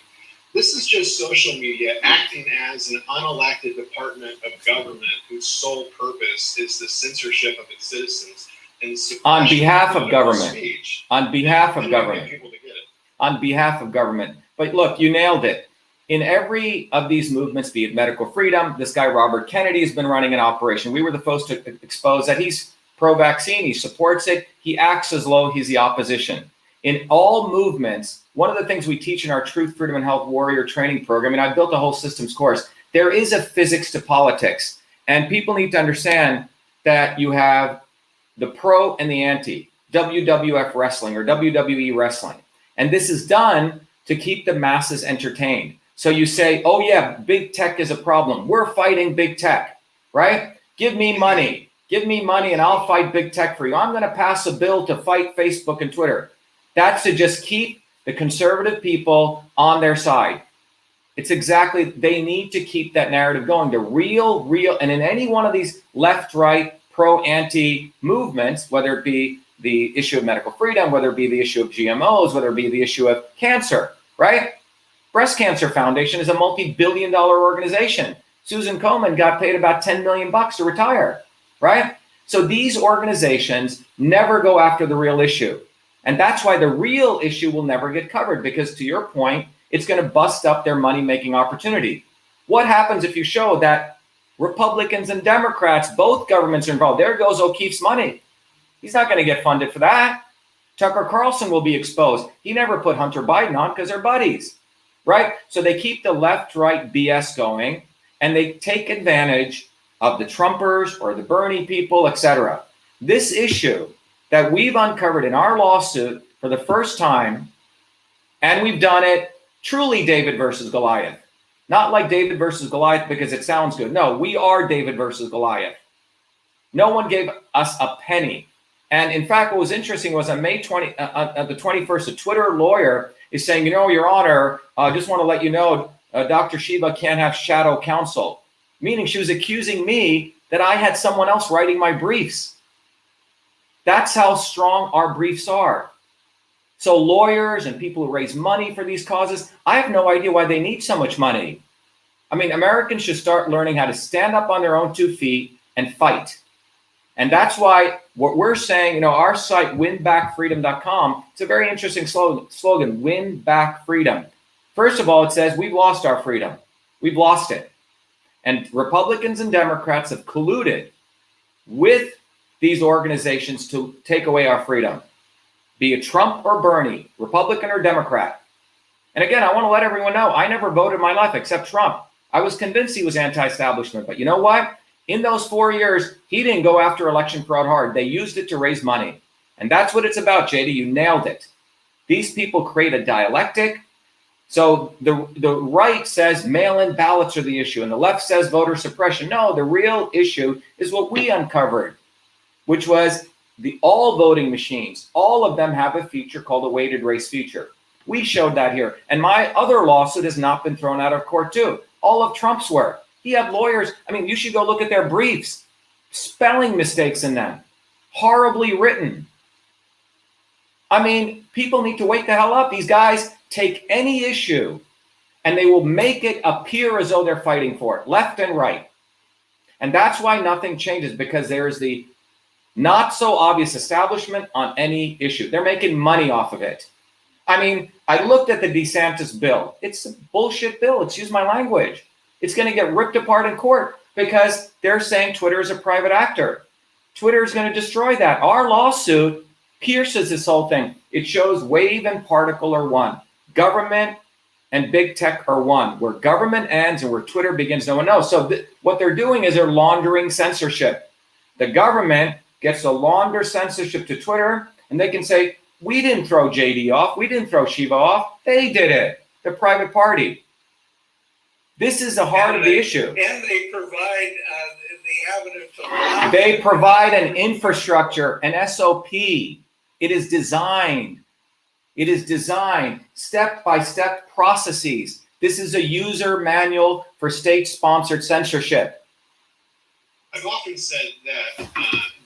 this is just social media acting as an unelected department of government whose sole purpose is the censorship of its citizens. And on behalf of government. Speech. On behalf of government. People to get it. On behalf of government. But look, you nailed it. In every of these movements, be it medical freedom, this guy Robert Kennedy has been running an operation. We were the first to expose that he's pro-vaccine, he supports it, he acts as though he's the opposition. In all movements, one of the things we teach in our Truth, Freedom, and Health Warrior training program, and I've built a whole systems course, there is a physics to politics. And people need to understand that you have the pro and the anti, WWF wrestling or WWE wrestling. And this is done to keep the masses entertained. So you say, oh yeah, big tech is a problem. We're fighting big tech, right? Give me money and I'll fight big tech for you. I'm going to pass a bill to fight Facebook and Twitter. That's to just keep the conservative people on their side. It's exactly, they need to keep that narrative going. The real, and in any one of these left, right, pro, anti movements, whether it be the issue of medical freedom, whether it be the issue of GMOs, whether it be the issue of cancer, right? Breast Cancer Foundation is a multi-billion-dollar organization. Susan Komen got paid about $10 million to retire, right? So these organizations never go after the real issue. And that's why the real issue will never get covered, because to your point, it's going to bust up their money-making opportunity. What happens if you show that Republicans and Democrats, both governments are involved? There goes O'Keefe's money. He's not going to get funded for that. Tucker Carlson will be exposed. He never put Hunter Biden on because they're buddies, right? So they keep the left-right BS going, and they take advantage of the Trumpers or the Bernie people, etc. This issue that we've uncovered in our lawsuit for the first time, and we've done it truly David versus Goliath. Not like David versus Goliath because it sounds good. No, we are David versus Goliath. No one gave us a penny. And in fact, what was interesting was on May 20, the 21st, a Twitter lawyer is saying, you know, Your Honor, just want to let you know, Dr.SHIVA can't have shadow counsel. Meaning she was accusing me that I had someone else writing my briefs. That's how strong our briefs are. So lawyers and people who raise money for these causes, I have no idea why they need so much money. I mean, Americans should start learning how to stand up on their own 2 feet and fight. And that's why what we're saying, you know, our site, winbackfreedom.com, it's a very interesting slogan, win back freedom. First of all, it says we've lost our freedom. We've lost it. And Republicans and Democrats have colluded with these organizations to take away our freedom, be it Trump or Bernie, Republican or Democrat. And again, I want to let everyone know, I never voted in my life except Trump. I was convinced he was anti-establishment, but you know what? In those 4 years, he didn't go after election fraud hard. They used it to raise money. And that's what it's about, JD. You nailed it. These people create a dialectic. So the right says mail-in ballots are the issue, and the left says voter suppression. No, the real issue is what we uncovered, which was all voting machines. All of them have a feature called a weighted race feature. We showed that here. And my other lawsuit has not been thrown out of court too. All of Trump's work. He had lawyers. I mean, you should go look at their briefs. Spelling mistakes in them. Horribly written. I mean, people need to wake the hell up. These guys take any issue and they will make it appear as though they're fighting for it, left and right. And that's why nothing changes, because there is the not so obvious establishment on any issue. They're making money off of it. I mean, I looked at the DeSantis bill. It's a bullshit bill. Excuse my language. It's going to get ripped apart in court because they're saying Twitter is a private actor. Twitter is going to destroy that. Our lawsuit pierces this whole thing. It shows wave and particle are one. Government and big tech are one. Where government ends and where Twitter begins, no one knows. So what they're doing is they're laundering censorship. The government gets to launder censorship to Twitter, and they can say, we didn't throw JD off. We didn't throw Shiva off. They did it. The private party. This is the heart of the issue. And they provide the avenue to... They provide an infrastructure, an SOP. It is designed. It is designed step-by-step processes. This is a user manual for state-sponsored censorship. I've often said that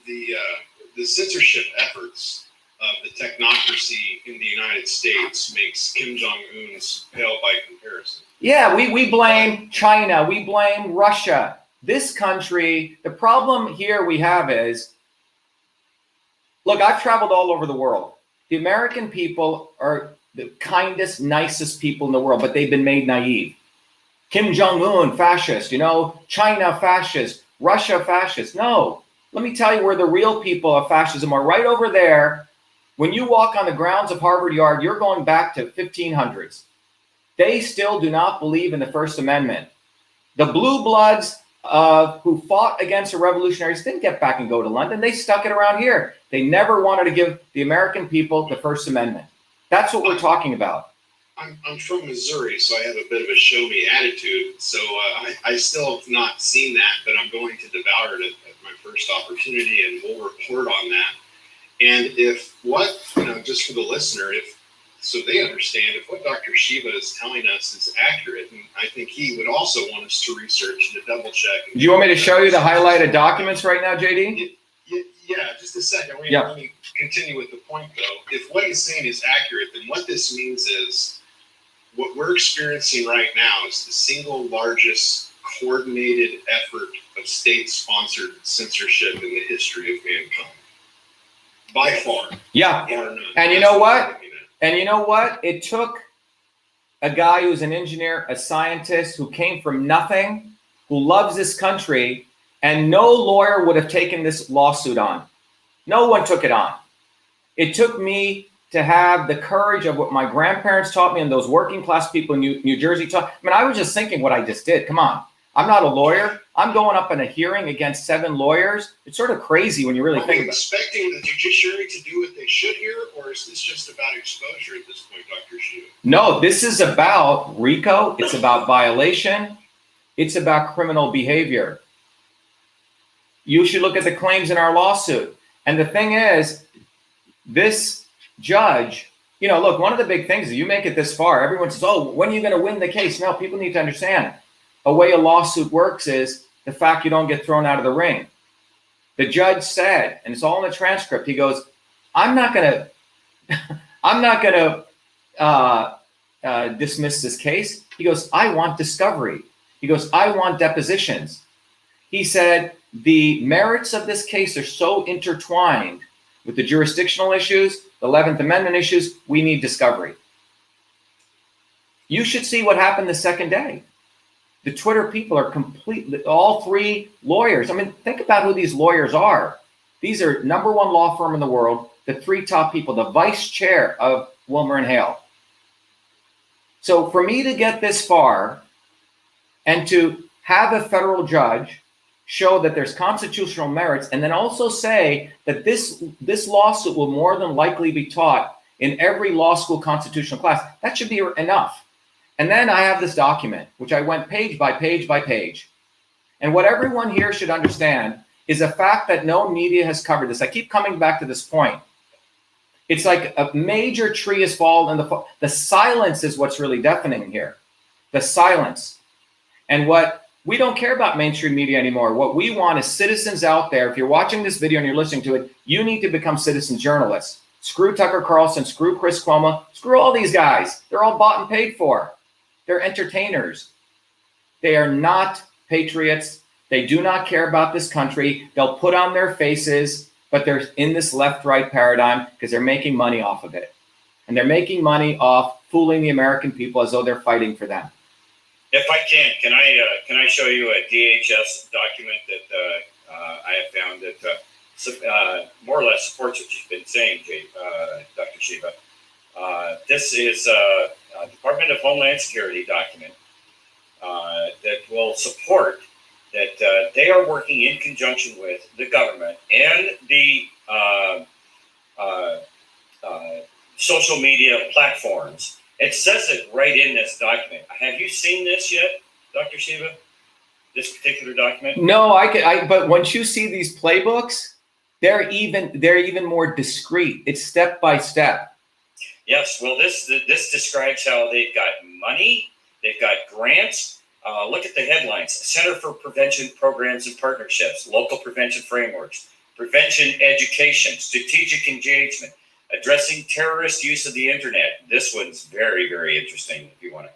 the censorship efforts of the technocracy in the United States makes Kim Jong-un's pale by comparison. Yeah, we blame China. We blame Russia. This country, the problem here we have is, look, I've traveled all over the world. The American people are the kindest, nicest people in the world, but they've been made naive. Kim Jong-un, fascist, China, fascist, Russia, fascist. No, let me tell you where the real people of fascism are, right over there. When you walk on the grounds of Harvard Yard, you're going back to 1500s. They still do not believe in the First Amendment. The blue bloods who fought against the revolutionaries didn't get back and go to London. They stuck it around here. They never wanted to give the American people the First Amendment. That's what we're talking about. I'm from Missouri, so I have a bit of a show me attitude. So I still have not seen that, but I'm going to devour it at my first opportunity, and we'll report on that. And if what, just for the listener, so they understand, if what Dr. Shiva is telling us is accurate, and I think he would also want us to research and to double check. Do you want me to show you the highlighted documents right now, JD? Yeah, just a second. Yeah. Let me continue with the point, though. If what he's saying is accurate, then what this means is what we're experiencing right now is the single largest coordinated effort of state-sponsored censorship in the history of mankind. By far. Yeah. And you know what? It took a guy who's an engineer, a scientist, who came from nothing, who loves this country, and no lawyer would have taken this lawsuit on. No one took it on. It took me to have the courage of what my grandparents taught me and those working class people in New Jersey taught. I mean, I was just thinking what I just did. Come on. I'm not a lawyer. I'm going up in a hearing against 7 lawyers. It's sort of crazy when you really think about it. Are we expecting the judiciary to do what they should here, or is this just about exposure at this point, Dr. Shiva? No, this is about RICO. It's about violation. It's about criminal behavior. You should look at the claims in our lawsuit. And the thing is, this judge, look, one of the big things is you make it this far, everyone says, oh, when are you going to win the case? No, people need to understand. A way a lawsuit works is the fact you don't get thrown out of the ring. The judge said, and it's all in the transcript, he goes, I'm not going to dismiss this case. He goes, I want discovery. He goes, I want depositions. He said, the merits of this case are so intertwined with the jurisdictional issues, the 11th Amendment issues, we need discovery. You should see what happened the second day. The Twitter people are completely, all 3 lawyers. I mean, think about who these lawyers are. These are #1 law firm in the world, the 3 top people, the vice chair of Wilmer and Hale. So for me to get this far and to have a federal judge show that there's constitutional merits and then also say that this lawsuit will more than likely be taught in every law school constitutional class, that should be enough. And then I have this document, which I went page by page by page. And what everyone here should understand is the fact that no media has covered this. I keep coming back to this point. It's like a major tree has fallen, and the silence is what's really deafening here. The silence. And what we don't care about mainstream media anymore. What we want is citizens out there. If you're watching this video and you're listening to it, you need to become citizen journalists. Screw Tucker Carlson, screw Chris Cuomo, screw all these guys. They're all bought and paid for. They're entertainers. They are not patriots. They do not care about this country. They'll put on their faces, but they're in this left-right paradigm because they're making money off of it. And they're making money off fooling the American people as though they're fighting for them. If I can I show you a DHS document that I have found that more or less supports what you've been saying, Dr. Shiva. This is a Department of Homeland Security document that will support that they are working in conjunction with the government and the social media platforms. It says it right in this document. Have you seen this yet, Dr. Shiva? This particular document? No, but once you see these playbooks, they're even more discreet. It's step by step. Yes, well, this describes how they've got money, they've got grants. Look at the headlines: Center for Prevention Programs and Partnerships, Local Prevention Frameworks, Prevention Education, Strategic Engagement, Addressing Terrorist Use of the Internet. This one's very, very interesting if you want to.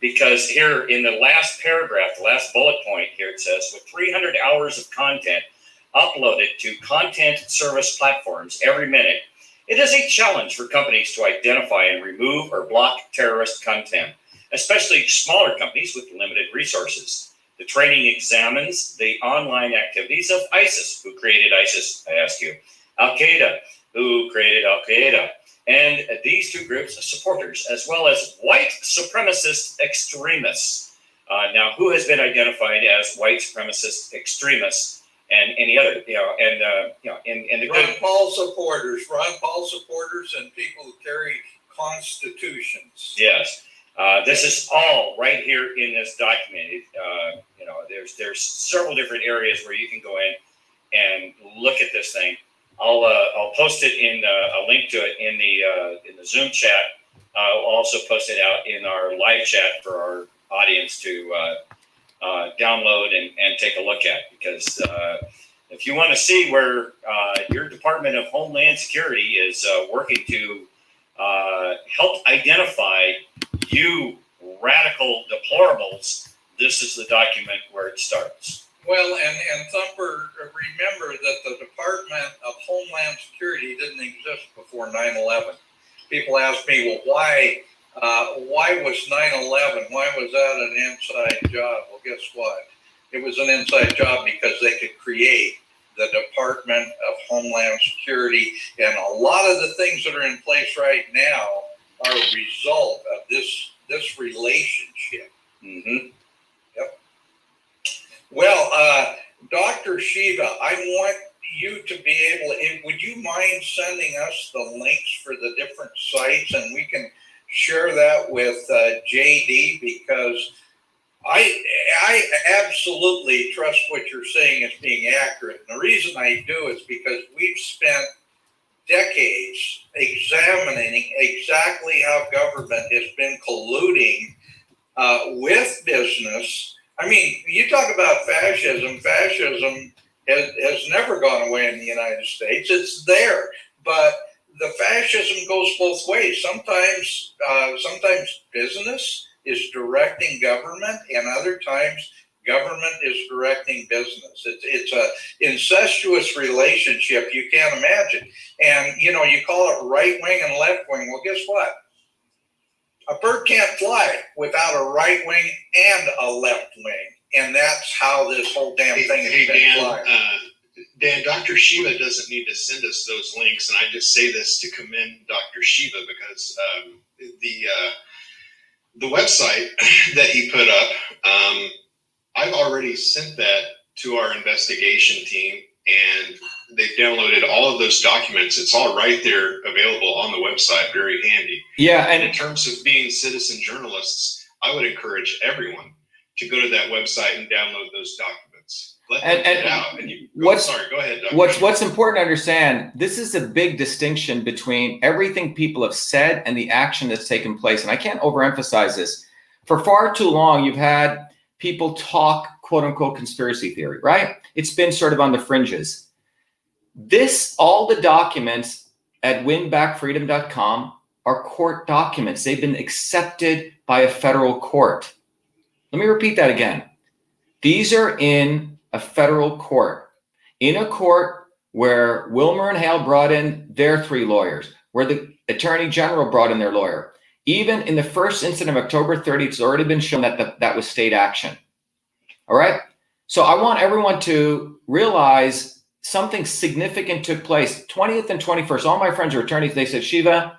Because here in the last paragraph, the last bullet point here, it says, with 300 hours of content uploaded to content service platforms every minute, it is a challenge for companies to identify and remove or block terrorist content, especially smaller companies with limited resources. The training examines the online activities of ISIS. Who created ISIS, I ask you? Al-Qaeda. Who created Al-Qaeda? And these two groups, supporters, as well as white supremacist extremists. Now, who has been identified as white supremacist extremists and any other, and the Ron Paul supporters, and people who carry constitutions. Yes. This is all right here in this document. There's several different areas where you can go in and look at this thing. I'll post it in a link to it in the Zoom chat. I'll also post it out in our live chat for our audience to download and take a look at, because if you want to see where your Department of Homeland Security is working to help identify you radical deplorables, this is the document where it starts. Well, and Thumper, remember that the Department of Homeland Security didn't exist before 9/11. People ask me, well, why was 9/11? Why was that an inside job? Well, guess what? It was an inside job because they could create the Department of Homeland Security, and a lot of the things that are in place right now are a result of this relationship. Mm-hmm. Yep. Well, Dr. Shiva, I want you to be able, would you mind sending us the links for the different sites, and we can share that with JD, because I absolutely trust what you're saying as being accurate. And the reason I do is because we've spent decades examining exactly how government has been colluding with business. I mean, you talk about fascism. Fascism has never gone away in the United States. It's there, but the fascism goes both ways. Sometimes business is directing government, and other times government is directing business. It's a incestuous relationship you can't imagine. And you call it right wing and left wing. Well, guess what? A bird can't fly without a right wing and a left wing, and that's how this whole damn thing has been flying. Dan, Dr. Shiva doesn't need to send us those links, and I just say this to commend Dr. Shiva, because the website that he put up, I've already sent that to our investigation team, and they've downloaded all of those documents. It's all right there available on the website, very handy. Yeah, and in terms of being citizen journalists, I would encourage everyone to go to that website and download those documents. Let them get out. And go ahead, Dr. What's important to understand, this is a big distinction between everything people have said and the action that's taken place. And I can't overemphasize this. For far too long, you've had people talk, quote unquote, conspiracy theory, right? It's been sort of on the fringes. All the documents at winbackfreedom.com are court documents. They've been accepted by a federal court. Let me repeat that again. These are in a federal court, in a court where Wilmer and Hale brought in their 3 lawyers, where the Attorney General brought in their lawyer. Even in the first incident of October 30th, it's already been shown that that was state action. All right? So I want everyone to realize something significant took place. 20th and 21st, all my friends are attorneys. They said, Shiva,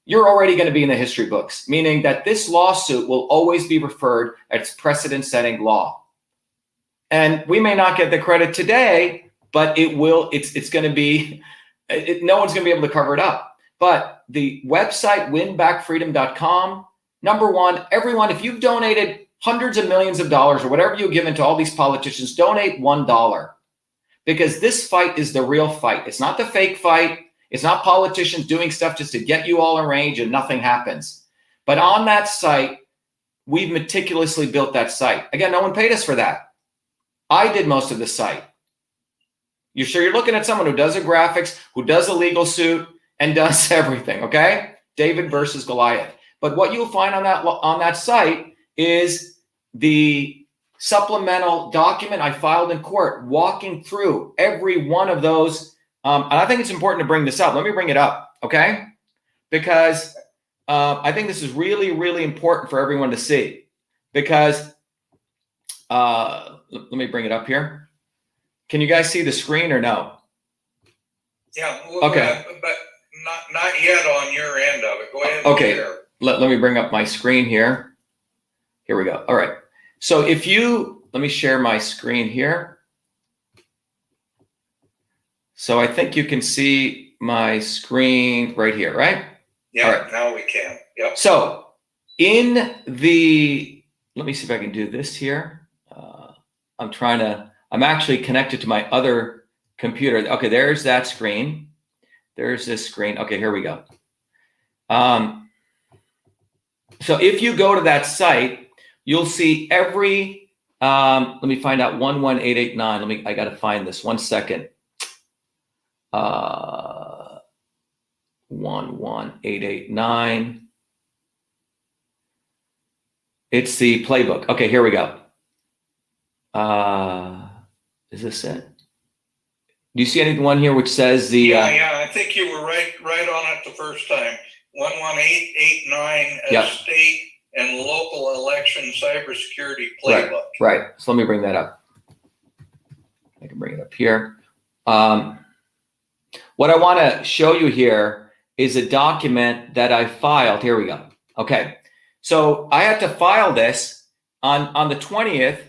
you're already going to be in the history books, meaning that this lawsuit will always be referred as precedent-setting law. And we may not get the credit today, but it will. It's going to be. No one's going to be able to cover it up. But the website winbackfreedom.com. Number one, everyone, if you've donated hundreds of millions of dollars or whatever you've given to all these politicians, donate $1, because this fight is the real fight. It's not the fake fight. It's not politicians doing stuff just to get you all arranged and nothing happens. But on that site, we've meticulously built that site. Again, no one paid us for that. I did most of the site. You're sure you're looking at someone who does the graphics, who does a legal suit, and does everything, okay? David versus Goliath. But what you'll find on that site is the supplemental document I filed in court, walking through every one of those. And I think it's important to bring this up. Let me bring it up, okay? Because I think this is really, really important for everyone to see. Because let me bring it up here. Can you guys see the screen or no? Yeah. Well, okay. But not yet on your end of it. Go ahead. Okay. Let me bring up my screen here. Here we go. All right. So if you, let me share my screen here. So I think you can see my screen right here, right? Yeah, All right. now we can. Yep. So in the, let me see if I can do this here. I'm actually connected to my other computer. Okay, there's that screen. There's this screen. Okay, here we go. So if you go to that site, you'll see every, let me find out 11889. I got to find this 1 second. 11889. It's the playbook. Okay, here we go. Is this it? Do you see anyone here which says the? Yeah. I think you were right on it the first time. 11889 Yep. State and Local Election Cybersecurity Playbook. Right. So let me bring that up. I can bring it up here. What I want to show you here is a document that I filed. Here we go. Okay. So I had to file this on the 20th.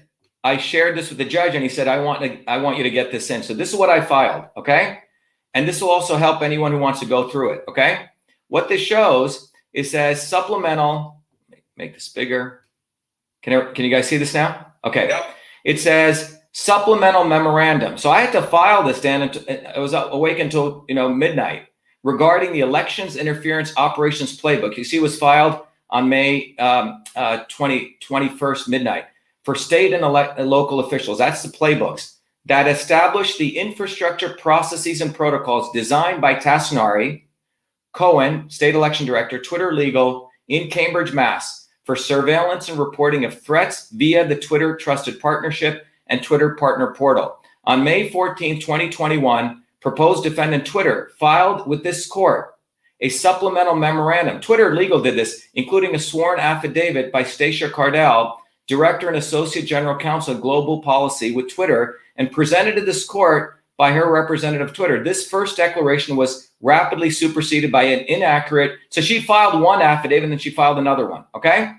I shared this with the judge and he said, I want you to get this in. So this is what I filed. Okay. And this will also help anyone who wants to go through it. Okay. What this shows, it says supplemental, make this bigger. Can you guys see this now? Okay. Yep. It says supplemental memorandum. So I had to file this, Dan. I was awake until midnight regarding the elections interference operations playbook. You see, it was filed on May 21st midnight for state and local officials. That's the playbooks that establish the infrastructure, processes, and protocols designed by Tassinari, Cohen, state election director, Twitter Legal in Cambridge, Mass, for surveillance and reporting of threats via the Twitter Trusted Partnership and Twitter Partner Portal. On May 14, 2021, proposed defendant Twitter filed with this court a supplemental memorandum. Twitter Legal did this, including a sworn affidavit by Stacia Cardell, Director and Associate General Counsel of Global Policy with Twitter, and presented to this court by her representative Twitter. This first declaration was rapidly superseded by an inaccurate. So she filed one affidavit and then she filed another one. Okay.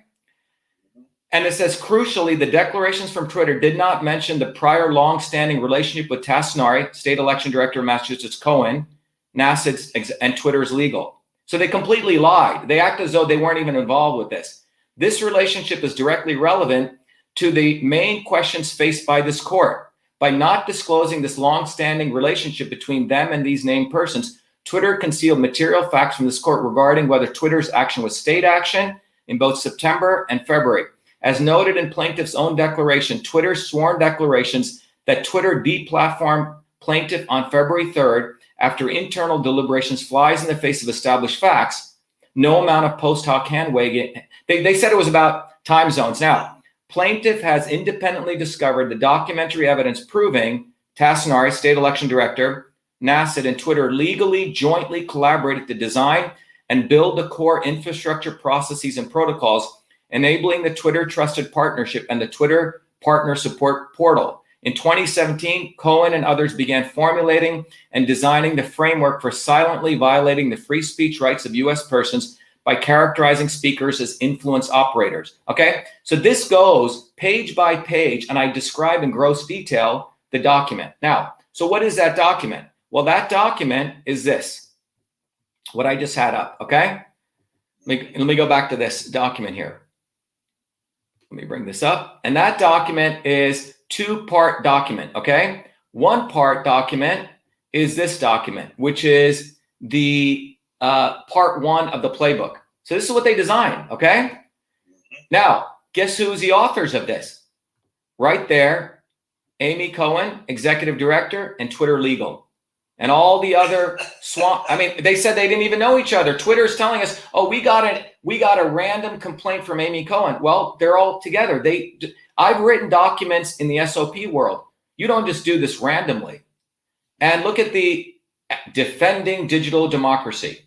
And it says, crucially, the declarations from Twitter did not mention the prior long-standing relationship with Tassinari, state election director of Massachusetts, Cohen, NASID's, and Twitter's legal. So they completely lied. They act as though they weren't even involved with this. This relationship is directly relevant to the main questions faced by this court. By not disclosing this long-standing relationship between them and these named persons, Twitter concealed material facts from this court regarding whether Twitter's action was state action in both September and February. As noted in plaintiff's own declaration, Twitter's sworn declarations that Twitter deplatformed plaintiff on February 3rd after internal deliberations flies in the face of established facts. No amount of post hoc hand waving. They said it was about time zones. Now, plaintiff has independently discovered the documentary evidence proving Tassinari, state election director, NASID, and Twitter legally jointly collaborated to design and build the core infrastructure, processes, and protocols, enabling the Twitter Trusted Partnership and the Twitter Partner Support Portal. In 2017, Cohen and others began formulating and designing the framework for silently violating the free speech rights of U.S. persons by characterizing speakers as influence operators. Okay, so this goes page by page, and I describe in gross detail the document. Now, so what is that document? Well, that document is this, what I just had up. Okay, let me go back to this document here. Let me bring this up, and that document is two-part document. Okay, one part document is this document, which is the part one of the playbook. So this is what they designed. Okay. Now, guess who's the authors of this? Right there, Amy Cohen, executive director, and Twitter Legal, and all the other swamp. I mean, they said they didn't even know each other. Twitter's telling us, oh, we got a random complaint from Amy Cohen. Well, they're all together. I've written documents in the SOP world. You don't just do this randomly. And look at the defending digital democracy.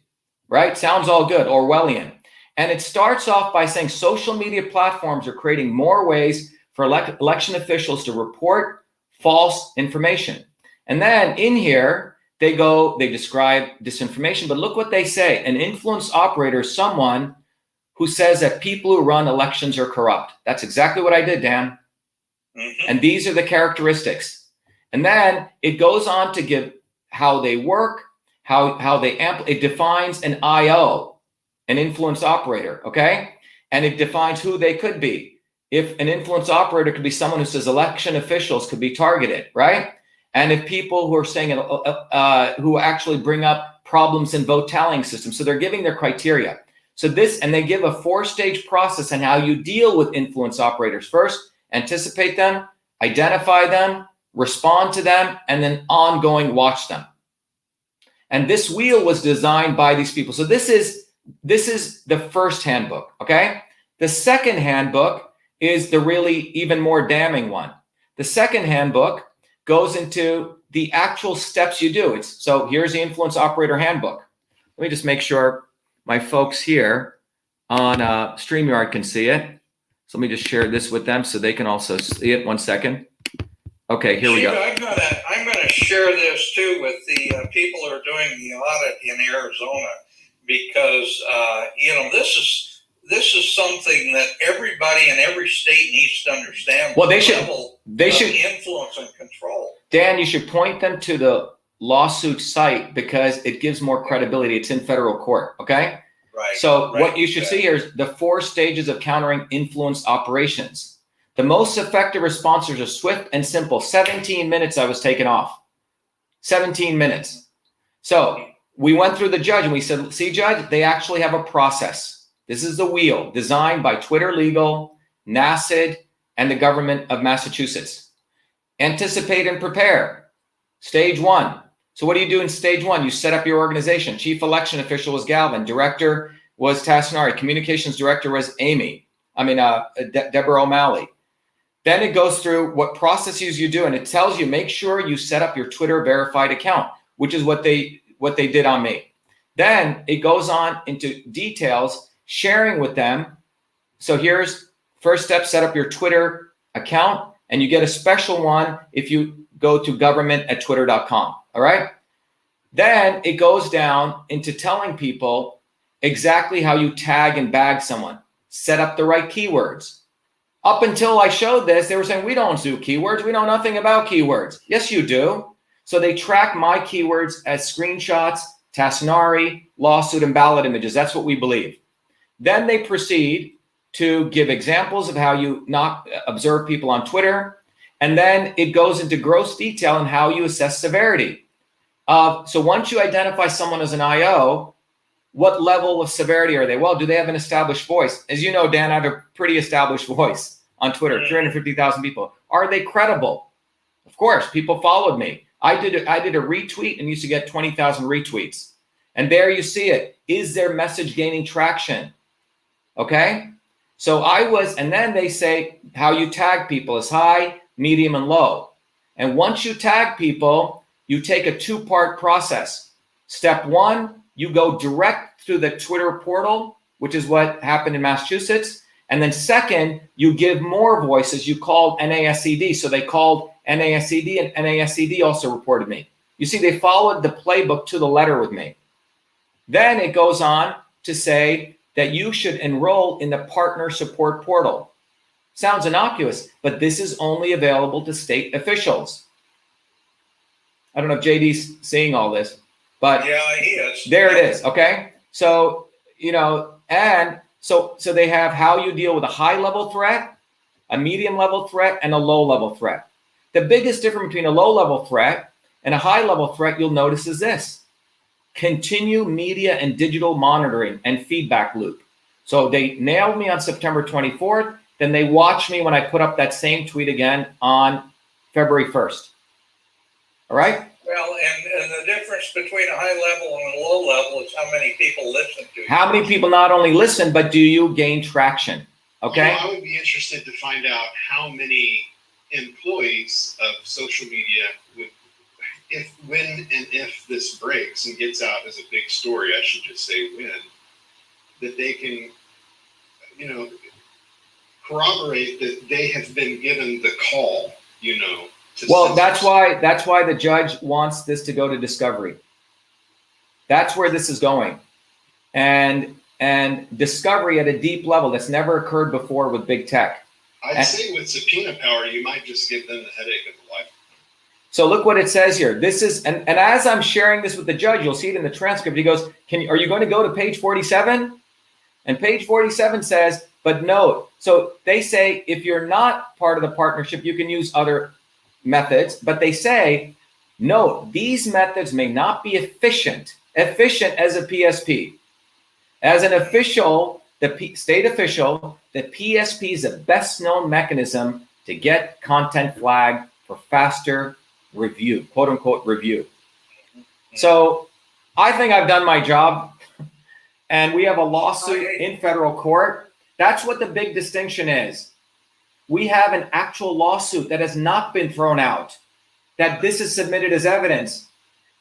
Right? Sounds all good, Orwellian. And it starts off by saying social media platforms are creating more ways for election officials to report false information. And then in here, they describe disinformation, but look what they say. An influence operator is someone who says that people who run elections are corrupt. That's exactly what I did, Dan. Mm-hmm. And these are the characteristics. And then it goes on to give how they work, how they it defines an IO, an influence operator, okay? And it defines who they could be. If an influence operator could be someone who says election officials could be targeted, right? And if people who are saying, who actually bring up problems in vote tallying systems. So they're giving their criteria. So this, and they give a 4-stage process on how you deal with influence operators. First, anticipate them, identify them, respond to them, and then ongoing watch them. And this wheel was designed by these people. So this is the first handbook, okay? The second handbook is the really even more damning one. The second handbook goes into the actual steps you do. So here's the influence operator handbook. Let me just make sure my folks here on StreamYard can see it. So let me just share this with them so they can also see it. 1 second. Okay, here we go. I'm gonna share this too with the people who are doing the audit in Arizona, because this is something that everybody in every state needs to understand. Well, they the should level of influence and control. Dan, you should point them to the lawsuit site because it gives more credibility. It's in federal court, okay? Right. So right, what you should see here is the 4 stages of countering influence operations. The most effective responses are swift and simple. 17 minutes I was taken off. 17 minutes. So we went through the judge and we said, see, Judge, they actually have a process. This is the wheel designed by Twitter Legal, NACID, and the government of Massachusetts. Anticipate and prepare. Stage 1. So what do you do in stage 1? You set up your organization. Chief election official was Galvin. Director was Tassinari. Communications director was Deborah O'Malley. Then it goes through what processes you do, and it tells you, make sure you set up your Twitter verified account, which is what they did on me. Then it goes on into details, sharing with them. So here's first step, set up your Twitter account, and you get a special one if you go to government@twitter.com. All right. Then it goes down into telling people exactly how you tag and bag someone, set up the right keywords. Up until I showed this, they were saying, we don't do keywords. We know nothing about keywords. Yes, you do. So they track my keywords as screenshots, Tassinari, lawsuit, and ballot images. That's what we believe. Then they proceed to give examples of how you not observe people on Twitter. And then it goes into gross detail on how you assess severity. So once you identify someone as an IO, what level of severity are they? Well, do they have an established voice? As you know, Dan, I have a pretty established voice on Twitter, 350,000 people. Are they credible? Of course, people followed me. I did a retweet and used to get 20,000 retweets. And there you see it. Is their message gaining traction? Okay. So and then they say how you tag people is high, medium, and low. And once you tag people, you take a 2-part process. Step 1, you go direct through the Twitter portal, which is what happened in Massachusetts. And then second, you give more voices. You called NASCD. So they called NASCD, and NASCD also reported me. You see, they followed the playbook to the letter with me. Then it goes on to say that you should enroll in the partner support portal. Sounds innocuous, but this is only available to state officials. I don't know if JD's seeing all this, but yeah, he is. There it is. Okay. So, and so they have how you deal with a high level threat, a medium level threat, and a low level threat. The biggest difference between a low level threat and a high level threat you'll notice is this: continue media and digital monitoring and feedback loop. So they nailed me on September 24th. Then they watched me when I put up that same tweet again on February 1st. All right. Well, and the difference between a high level and a low level is how many people listen to you. How many people not only listen, but do you gain traction? Okay. I would be interested to find out how many employees of social media would, when and if this breaks and gets out as a big story, I should just say when, that they can, corroborate that they have been given the call, Well, that's why the judge wants this to go to discovery. That's where this is going. And and discovery at a deep level that's never occurred before with big tech. I'd say with subpoena power, you might just give them the headache of a life. So look what it says here. This is, and as I'm sharing this with the judge, you'll see it in the transcript. He goes, are you going to go to page 47? And page 47 says, but note, so they say if you're not part of the partnership, you can use other methods, but they say, note, these methods may not be efficient as a PSP. As an official, state official, the PSP is the best known mechanism to get content flagged for faster review, quote unquote review. So I think I've done my job, and we have a lawsuit in federal court. That's what the big distinction is. We have an actual lawsuit that has not been thrown out, that this is submitted as evidence.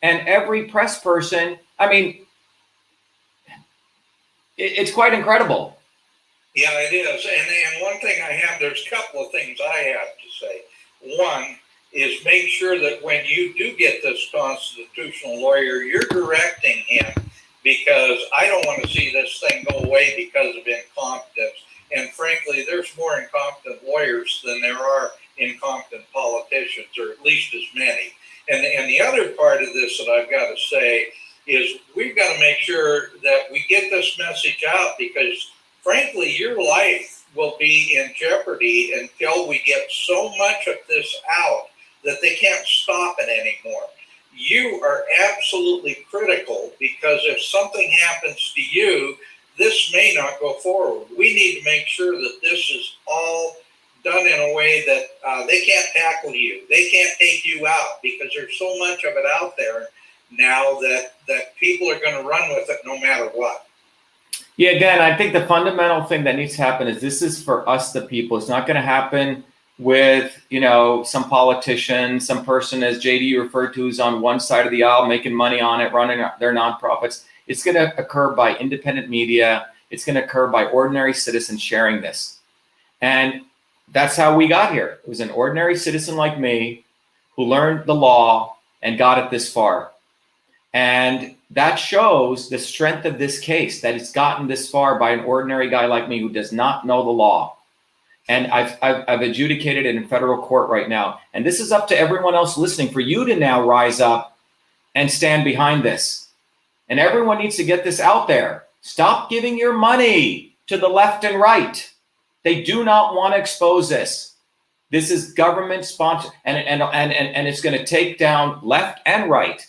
And every press person, I mean, it's quite incredible. Yeah, it is. And one thing I have, there's a couple of things I have to say. One is make sure that when you do get this constitutional lawyer, you're directing him, because I don't want to see this thing go away because of incompetence. And frankly, there's more incompetent lawyers than there are incompetent politicians, or at least as many. And the other part of this that I've got to say is we've got to make sure that we get this message out, because frankly, your life will be in jeopardy until we get so much of this out that they can't stop it anymore. You are absolutely critical, because if something happens to you, this may not go forward. We need to make sure that this is all done in a way that they can't tackle you. They can't take you out, because there's so much of it out there now that people are going to run with it no matter what. Yeah, Dan, I think the fundamental thing that needs to happen is this is for us, the people. It's not going to happen with, some politician, some person, as JD referred to, who's on one side of the aisle making money on it, running their nonprofits. It's going to occur by independent media. It's going to occur by ordinary citizens sharing this. And that's how we got here. It was an ordinary citizen like me who learned the law and got it this far. And that shows the strength of this case, that it's gotten this far by an ordinary guy like me who does not know the law. And I've adjudicated it in federal court right now. And this is up to everyone else listening for you to now rise up and stand behind this. And everyone needs to get this out there. Stop giving your money to the left and right. They do not want to expose this. This is government sponsored, and it's going to take down left and right.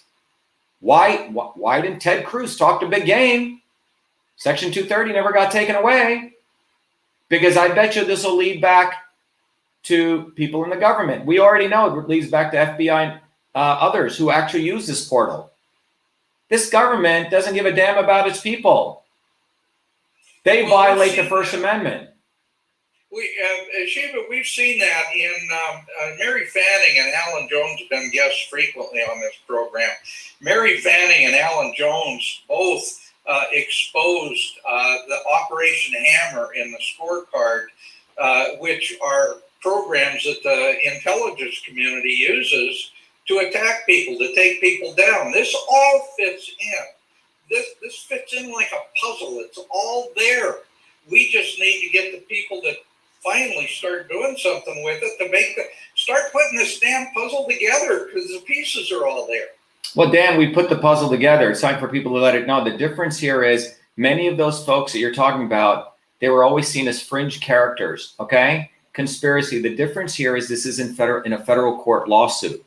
Why didn't Ted Cruz talk a big game? Section 230 never got taken away. Because I bet you this will lead back to people in the government. We already know it leads back to FBI and others who actually use this portal. This government doesn't give a damn about its people. They violate the First Amendment. Shiva, we've seen that in Mary Fanning and Alan Jones have been guests frequently on this program. Mary Fanning and Alan Jones both exposed the Operation Hammer in the scorecard, which are programs that the intelligence community uses to attack people, to take people down. This all fits in. This fits in like a puzzle. It's all there. We just need to get the people to finally start doing something with it, to start putting this damn puzzle together, because the pieces are all there. Well, Dan, we put the puzzle together. It's time for people to let it know. The difference here is many of those folks that you're talking about, they were always seen as fringe characters, okay? Conspiracy. The difference here is this is in a federal court lawsuit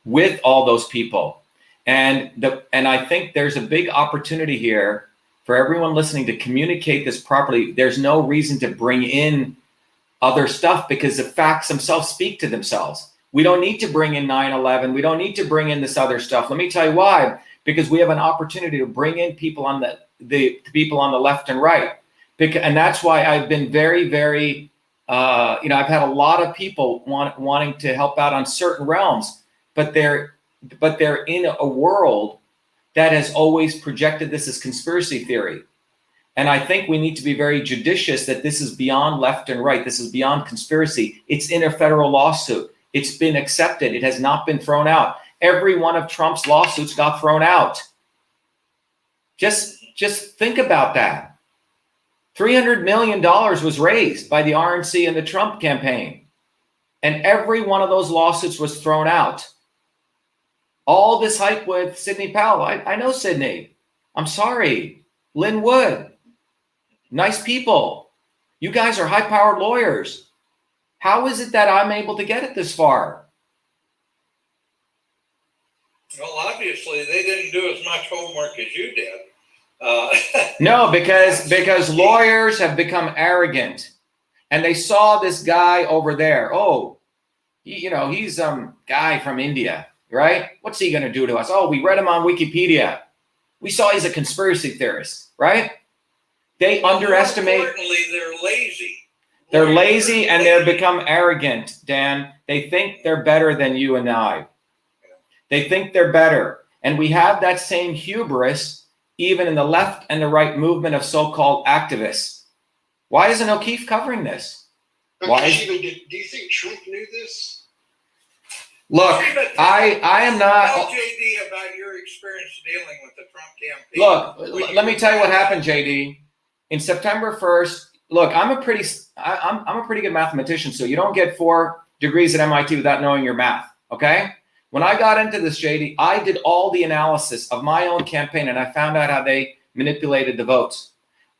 with all those people. And I think there's a big opportunity here for everyone listening to communicate this properly. There's no reason to bring in other stuff, because the facts themselves speak to themselves. We don't need to bring in 9/11. We don't need to bring in this other stuff. Let me tell you why. Because we have an opportunity to bring in people on the people on the left and right. And that's why I've been very, very, I've had a lot of people wanting to help out on certain realms, but they're in a world that has always projected this as conspiracy theory. And I think we need to be very judicious that this is beyond left and right. This is beyond conspiracy. It's in a federal lawsuit. It's been accepted. It has not been thrown out. Every one of Trump's lawsuits got thrown out. Just think about that. $300 million was raised by the RNC and the Trump campaign. And every one of those lawsuits was thrown out. All this hype with Sidney Powell. I know Sidney. I'm sorry. Lynn Wood. Nice people. You guys are high-powered lawyers. How is it that I'm able to get it this far? Well, obviously, they didn't do as much homework as you did. No, because lawyers have become arrogant, and they saw this guy over there. Oh, he's some guy from India, right? What's he going to do to us? Oh, we read him on Wikipedia. We saw he's a conspiracy theorist, right? They underestimate. More importantly, they're lazy. They're lazy and they've become arrogant, Dan. They think they're better than you and I. They think they're better. And we have that same hubris even in the left and the right movement of so-called activists. Why isn't O'Keefe covering this? Dr.SHIVA, do you think Trump knew this? Look, I am not. Tell JD about your experience dealing with the Trump campaign. Look, let me tell you what happened, JD. In September 1st, look, I'm a pretty good mathematician, so you don't get 4 degrees at MIT without knowing your math, okay? When I got into this, JD, I did all the analysis of my own campaign, and I found out how they manipulated the votes.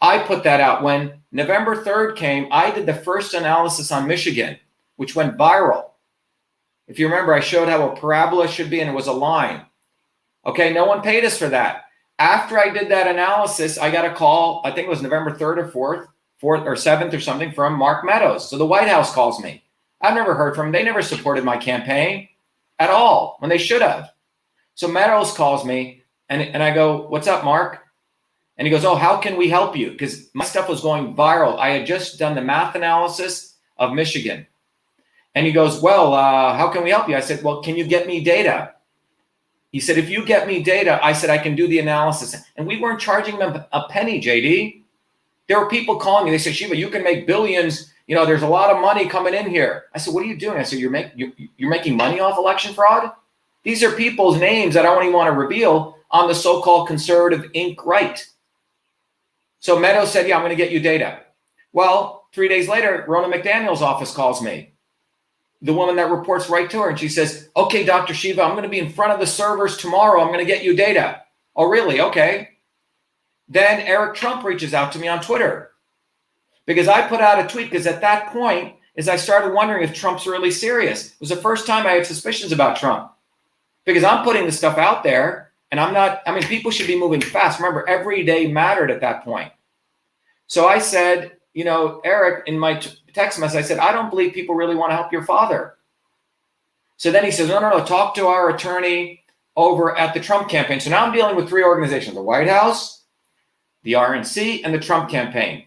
I put that out. When November 3rd came, I did the first analysis on Michigan, which went viral. If you remember, I showed how a parabola should be, and it was a line. Okay, no one paid us for that. After I did that analysis, I got a call, I think it was November 3rd or 4th or 7th or something, from Mark Meadows. So the White House calls me. I've never heard from them. They never supported my campaign at all, when they should have. So Meadows calls me, and I go, "What's up, Mark?" And he goes, "Oh, how can we help you?" Because my stuff was going viral. I had just done the math analysis of Michigan. And he goes, "Well, how can we help you?" I said, "Well, can you get me data?" He said, "If you get me data," I said, "I can do the analysis." And we weren't charging them a penny, JD. There were people calling me. They said, "Shiva, you can make billions. There's a lot of money coming in here." I said, "What are you doing?" I said, you're making money off election fraud? These are people's names that I don't even want to reveal on the so-called conservative Inc. right. So Meadows said, "Yeah, I'm going to get you data." Well, 3 days later, Rona McDaniel's office calls me, the woman that reports right to her, and she says, "Okay, Dr. Shiva, I'm going to be in front of the servers tomorrow. I'm going to get you data." "Oh, really? Okay." Then Eric Trump reaches out to me on Twitter because I put out a tweet, because at that point is I started wondering if Trump's really serious. It was the first time I had suspicions about Trump, because I'm putting the stuff out there, and people should be moving fast. Remember, every day mattered at that point. So I said, Eric, in my text message, I said, "I don't believe people really want to help your father." So then he says, no, talk to our attorney over at the Trump campaign. So now I'm dealing with 3 organizations: the White House, the RNC, and the Trump campaign.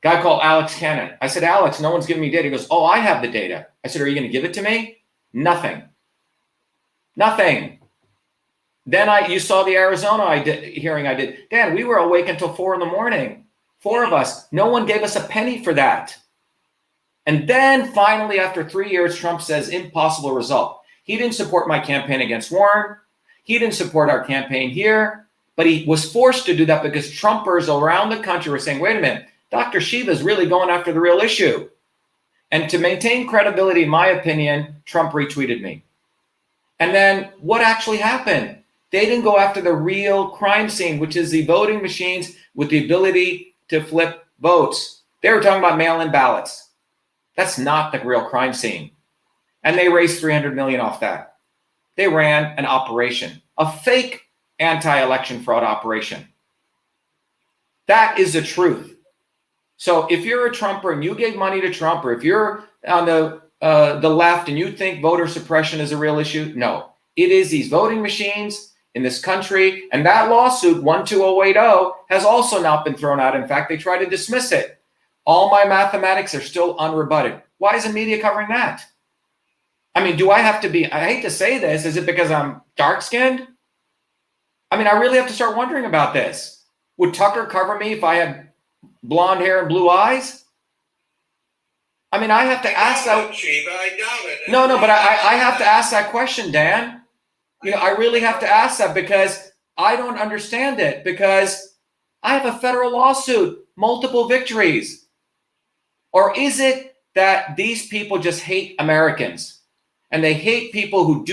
Guy called Alex Cannon. I said, "Alex, no one's giving me data." He goes, "Oh, I have the data." I said, "Are you going to give it to me?" Nothing. Then you saw the Arizona hearing I did. Dan, we were awake until 4 a.m. 4 of us. No one gave us a penny for that. And then finally, after 3 years, Trump says, impossible result. He didn't support my campaign against Warren. He didn't support our campaign here. But he was forced to do that because Trumpers around the country were saying, "Wait a minute, Dr. Shiva is really going after the real issue." And to maintain credibility, in my opinion, Trump retweeted me. And then what actually happened? They didn't go after the real crime scene, which is the voting machines with the ability to flip votes. They were talking about mail-in ballots. That's not the real crime scene. And they raised $300 million off that. They ran an operation, a fake anti-election fraud operation. That is the truth. So if you're a Trumper and you gave money to Trump, or if you're on the left and you think voter suppression is a real issue, no. It is these voting machines in this country, and that lawsuit 12080 has also not been thrown out. In fact, they tried to dismiss it. All my mathematics are still unrebutted. Why is the media covering that? Do I have to be, I hate to say this, is it because I'm dark-skinned? I really have to start wondering about this. Would Tucker cover me if I had blonde hair and blue eyes? I have to ask that. Shiva, I doubt it. No, but I have to ask that question, Dan. I really have to ask that, because I don't understand it, because I have a federal lawsuit multiple victories? Or is it that these people just hate Americans and they hate people who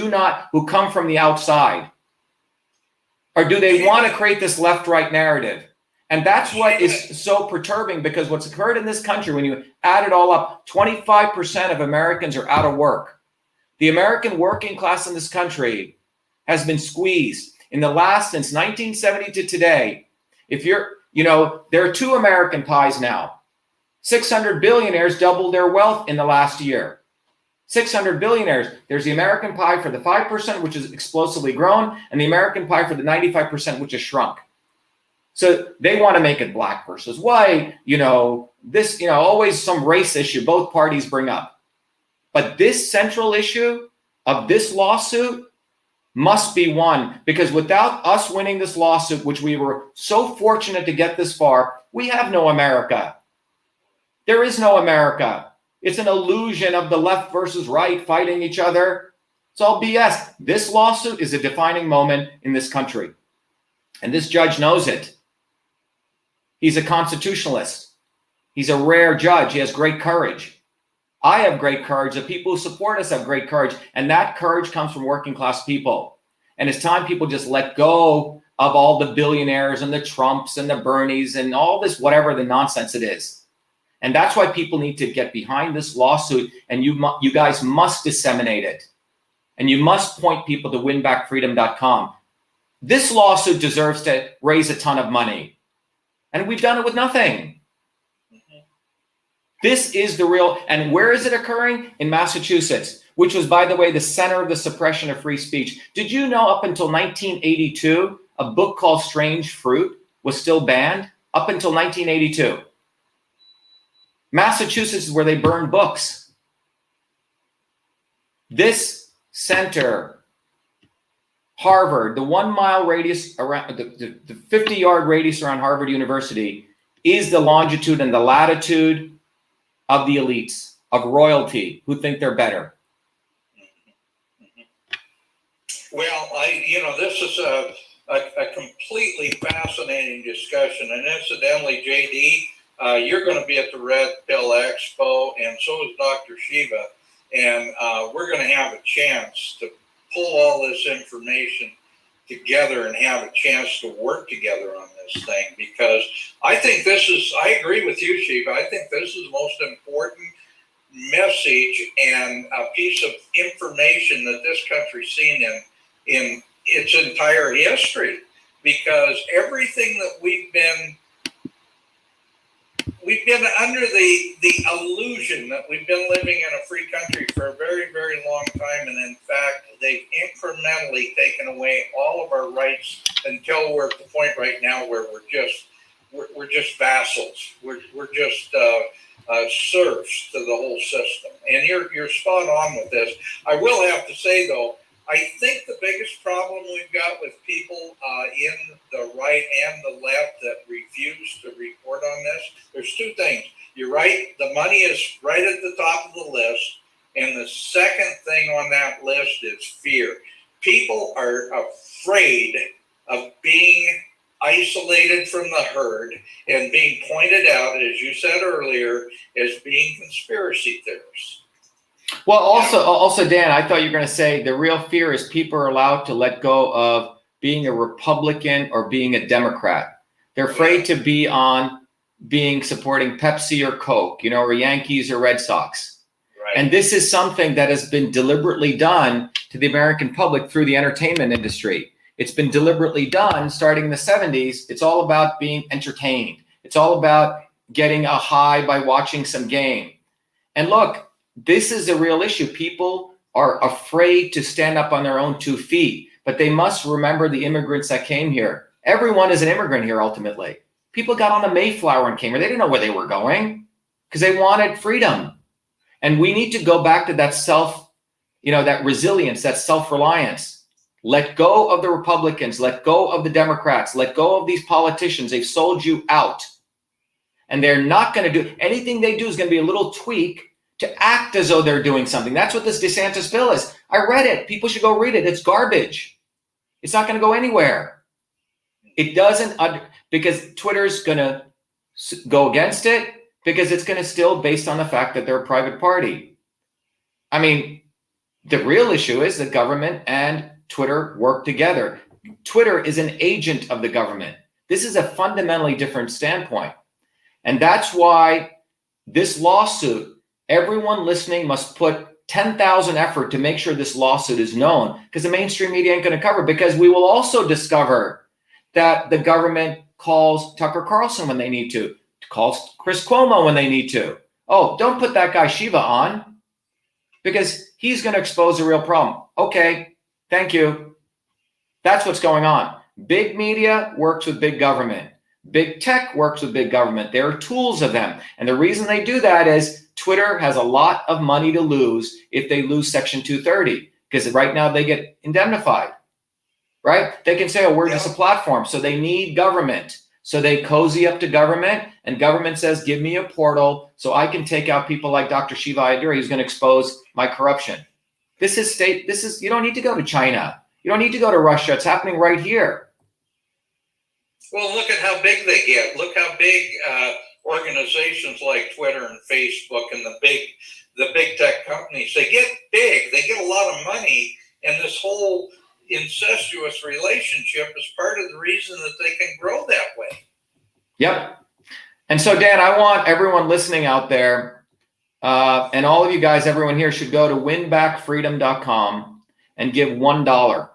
come from the outside? Or do they want to create this left-right narrative? And that's what is so perturbing, because what's occurred in this country, when you add it all up, 25% of Americans are out of work. The American working class in this country has been squeezed since 1970 to today. There are two American pies now. 600 billionaires doubled their wealth in the last year. 600 billionaires. There's the American pie for the 5%, which is explosively grown, and the American pie for the 95%, which has shrunk. So they want to make it black versus white, always some race issue both parties bring up. But this central issue of this lawsuit must be won, because without us winning this lawsuit, which we were so fortunate to get this far, we have no America. There is no America. It's an illusion of the left versus right fighting each other. It's all BS. This lawsuit is a defining moment in this country. And this judge knows it. He's a constitutionalist. He's a rare judge. He has great courage. I have great courage. The people who support us have great courage. And that courage comes from working class people. And it's time people just let go of all the billionaires and the Trumps and the Bernies and all this, whatever the nonsense it is. And that's why people need to get behind this lawsuit. And you guys must disseminate it. And you must point people to winbackfreedom.com. This lawsuit deserves to raise a ton of money. And we've done it with nothing. This is the real, and where is it occurring? In Massachusetts, which was, by the way, the center of the suppression of free speech. Did you know up until 1982, a book called Strange Fruit was still banned? Up until 1982. Massachusetts is where they burn books. This center, Harvard, the 1 mile radius around, the 50-yard radius around Harvard University, is the longitude and the latitude of the elites, of royalty, who think they're better. Well, this is a completely fascinating discussion. And incidentally, JD, you're going to be at the Red Pill Expo, and so is Dr. Shiva. And we're going to have a chance to pull all this information together and have a chance to work together on this thing, because I think I agree with you, Shiva. I think this is the most important message and a piece of information that this country's seen in its entire history, because everything that we've been under the illusion that we've been living in a free country for a very, very long time. And in fact, they've incrementally taken away all of our rights until we're at the point right now where we're just vassals. We're just serfs to the whole system. And you're spot on with this. I will have to say, though, I think the biggest problem we've got with people in the right and the left that refuse to report on this, there's two things. You're right, the money is right at the top of the list. And the second thing on that list is fear. People are afraid of being isolated from the herd and being pointed out, as you said earlier, as being conspiracy theorists. Well, also, Dan, I thought you were going to say the real fear is people are allowed to let go of being a Republican or being a Democrat. They're afraid to be supporting Pepsi or Coke, or Yankees or Red Sox. Right. And this is something that has been deliberately done to the American public through the entertainment industry. It's been deliberately done starting in the 70s. It's all about being entertained. It's all about getting a high by watching some game. And look, this is a real issue. People are afraid to stand up on their own 2 feet, but they must remember the immigrants that came here. Everyone is an immigrant here, ultimately. People got on the Mayflower and came here. They didn't know where they were going because they wanted freedom. And we need to go back to that that resilience, that self-reliance. Let go of the Republicans. Let go of the Democrats. Let go of these politicians. They've sold you out. And they're not going to do anything they do is going to be a little tweak to act as though they're doing something. That's what this DeSantis bill is. I read it. People should go read it. It's garbage. It's not going to go anywhere. It doesn't, because Twitter's going to go against it because it's going to still based on the fact that they're a private party. I mean, the real issue is the government and Twitter work together. Twitter is an agent of the government. This is a fundamentally different standpoint. And that's why this lawsuit, everyone listening must put 10,000 effort to make sure this lawsuit is known, because the mainstream media ain't going to cover, because we will also discover that the government calls Tucker Carlson when they need to, calls Chris Cuomo when they need to. Oh, don't put that guy Shiva on because he's going to expose a real problem. Okay, thank you. That's what's going on. Big media works with big government. Big tech works with big government. There are tools of them. And the reason they do that is Twitter has a lot of money to lose if they lose Section 230, because right now they get indemnified, right? They can say, oh, we're just a platform. So they need government. So they cozy up to government, and government says, give me a portal so I can take out people like Dr.SHIVA who's going to expose my corruption. This is state. This is, you don't need to go to China. You don't need to go to Russia. It's happening right here. Well, look at how big they get. Look how big organizations like Twitter and Facebook and the big tech companies, they get big. They get a lot of money, and this whole incestuous relationship is part of the reason that they can grow that way. Yep. And so, Dan, I want everyone listening out there, and all of you guys, everyone here should go to winbackfreedom.com and give $1.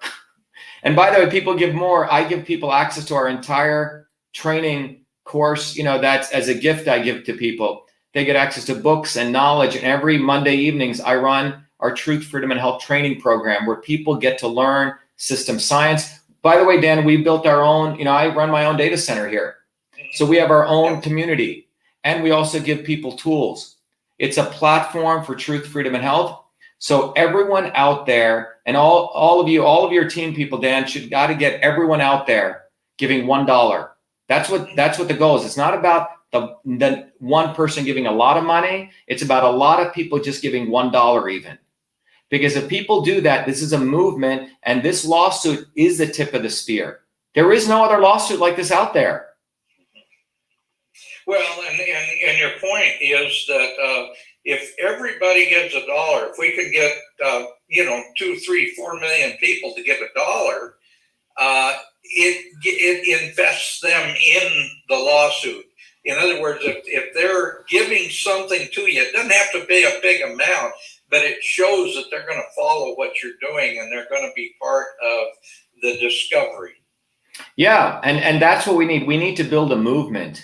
And by the way, people give more. I give people access to our entire training course. You know, that's as a gift I give to people. They get access to books and knowledge. And every Monday evenings, I run our Truth, Freedom, and Health training program where people get to learn system science. By the way, Dan, we built our own, I run my own data center here. So we have our own community, and we also give people tools. It's a platform for truth, freedom, and health. So everyone out there, and all of you, all of your team people, Dan, should got to get everyone out there giving $1. That's what the goal is. It's not about the one person giving a lot of money. It's about a lot of people just giving $1 even. Because if people do that, this is a movement, and this lawsuit is the tip of the spear. There is no other lawsuit like this out there. Well, and your point is that if everybody gives $1, if we could get 2, 3, 4 million people to give $1, it invests them in the lawsuit. In other words, if they're giving something to you, it doesn't have to be a big amount, but it shows that they're going to follow what you're doing and they're going to be part of the discovery. Yeah, and that's what we need. We need to build a movement.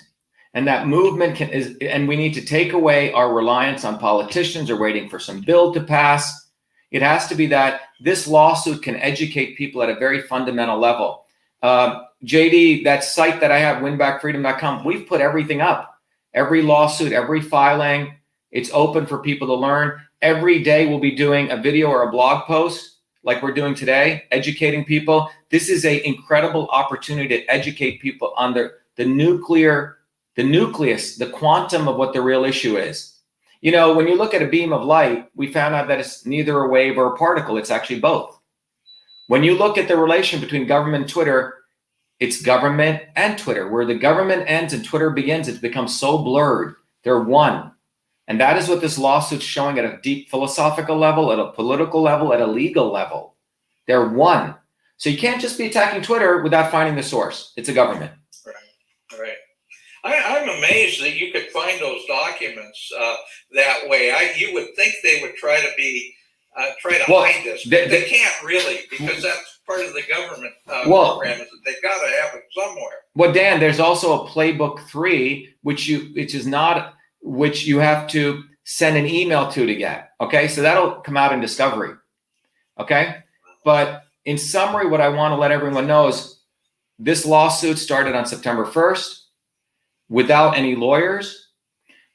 And that movement and we need to take away our reliance on politicians or waiting for some bill to pass. It has to be that this lawsuit can educate people at a very fundamental level. JD, that site that I have, winbackfreedom.com, we've put everything up. Every lawsuit, every filing, it's open for people to learn. Every day we'll be doing a video or a blog post like we're doing today, educating people. This is an incredible opportunity to educate people on the nucleus, the quantum of what the real issue is. When you look at a beam of light, we found out that it's neither a wave or a particle. It's actually both. When you look at the relation between government and Twitter, it's government and Twitter. Where the government ends and Twitter begins, it's become so blurred. They're one. And that is what this lawsuit's showing at a deep philosophical level, at a political level, at a legal level. They're one. So you can't just be attacking Twitter without finding the source. It's a government. Right. I'm amazed that you could find those documents that way. You would think they would try to hide this, but they can't really, because that's part of the government program. Is that they've got to have it somewhere. Well, Dan, there's also a playbook 3, which you have to send an email to get. Okay, so that'll come out in discovery. Okay, but in summary, what I want to let everyone know is this lawsuit started on September 1st. Without any lawyers.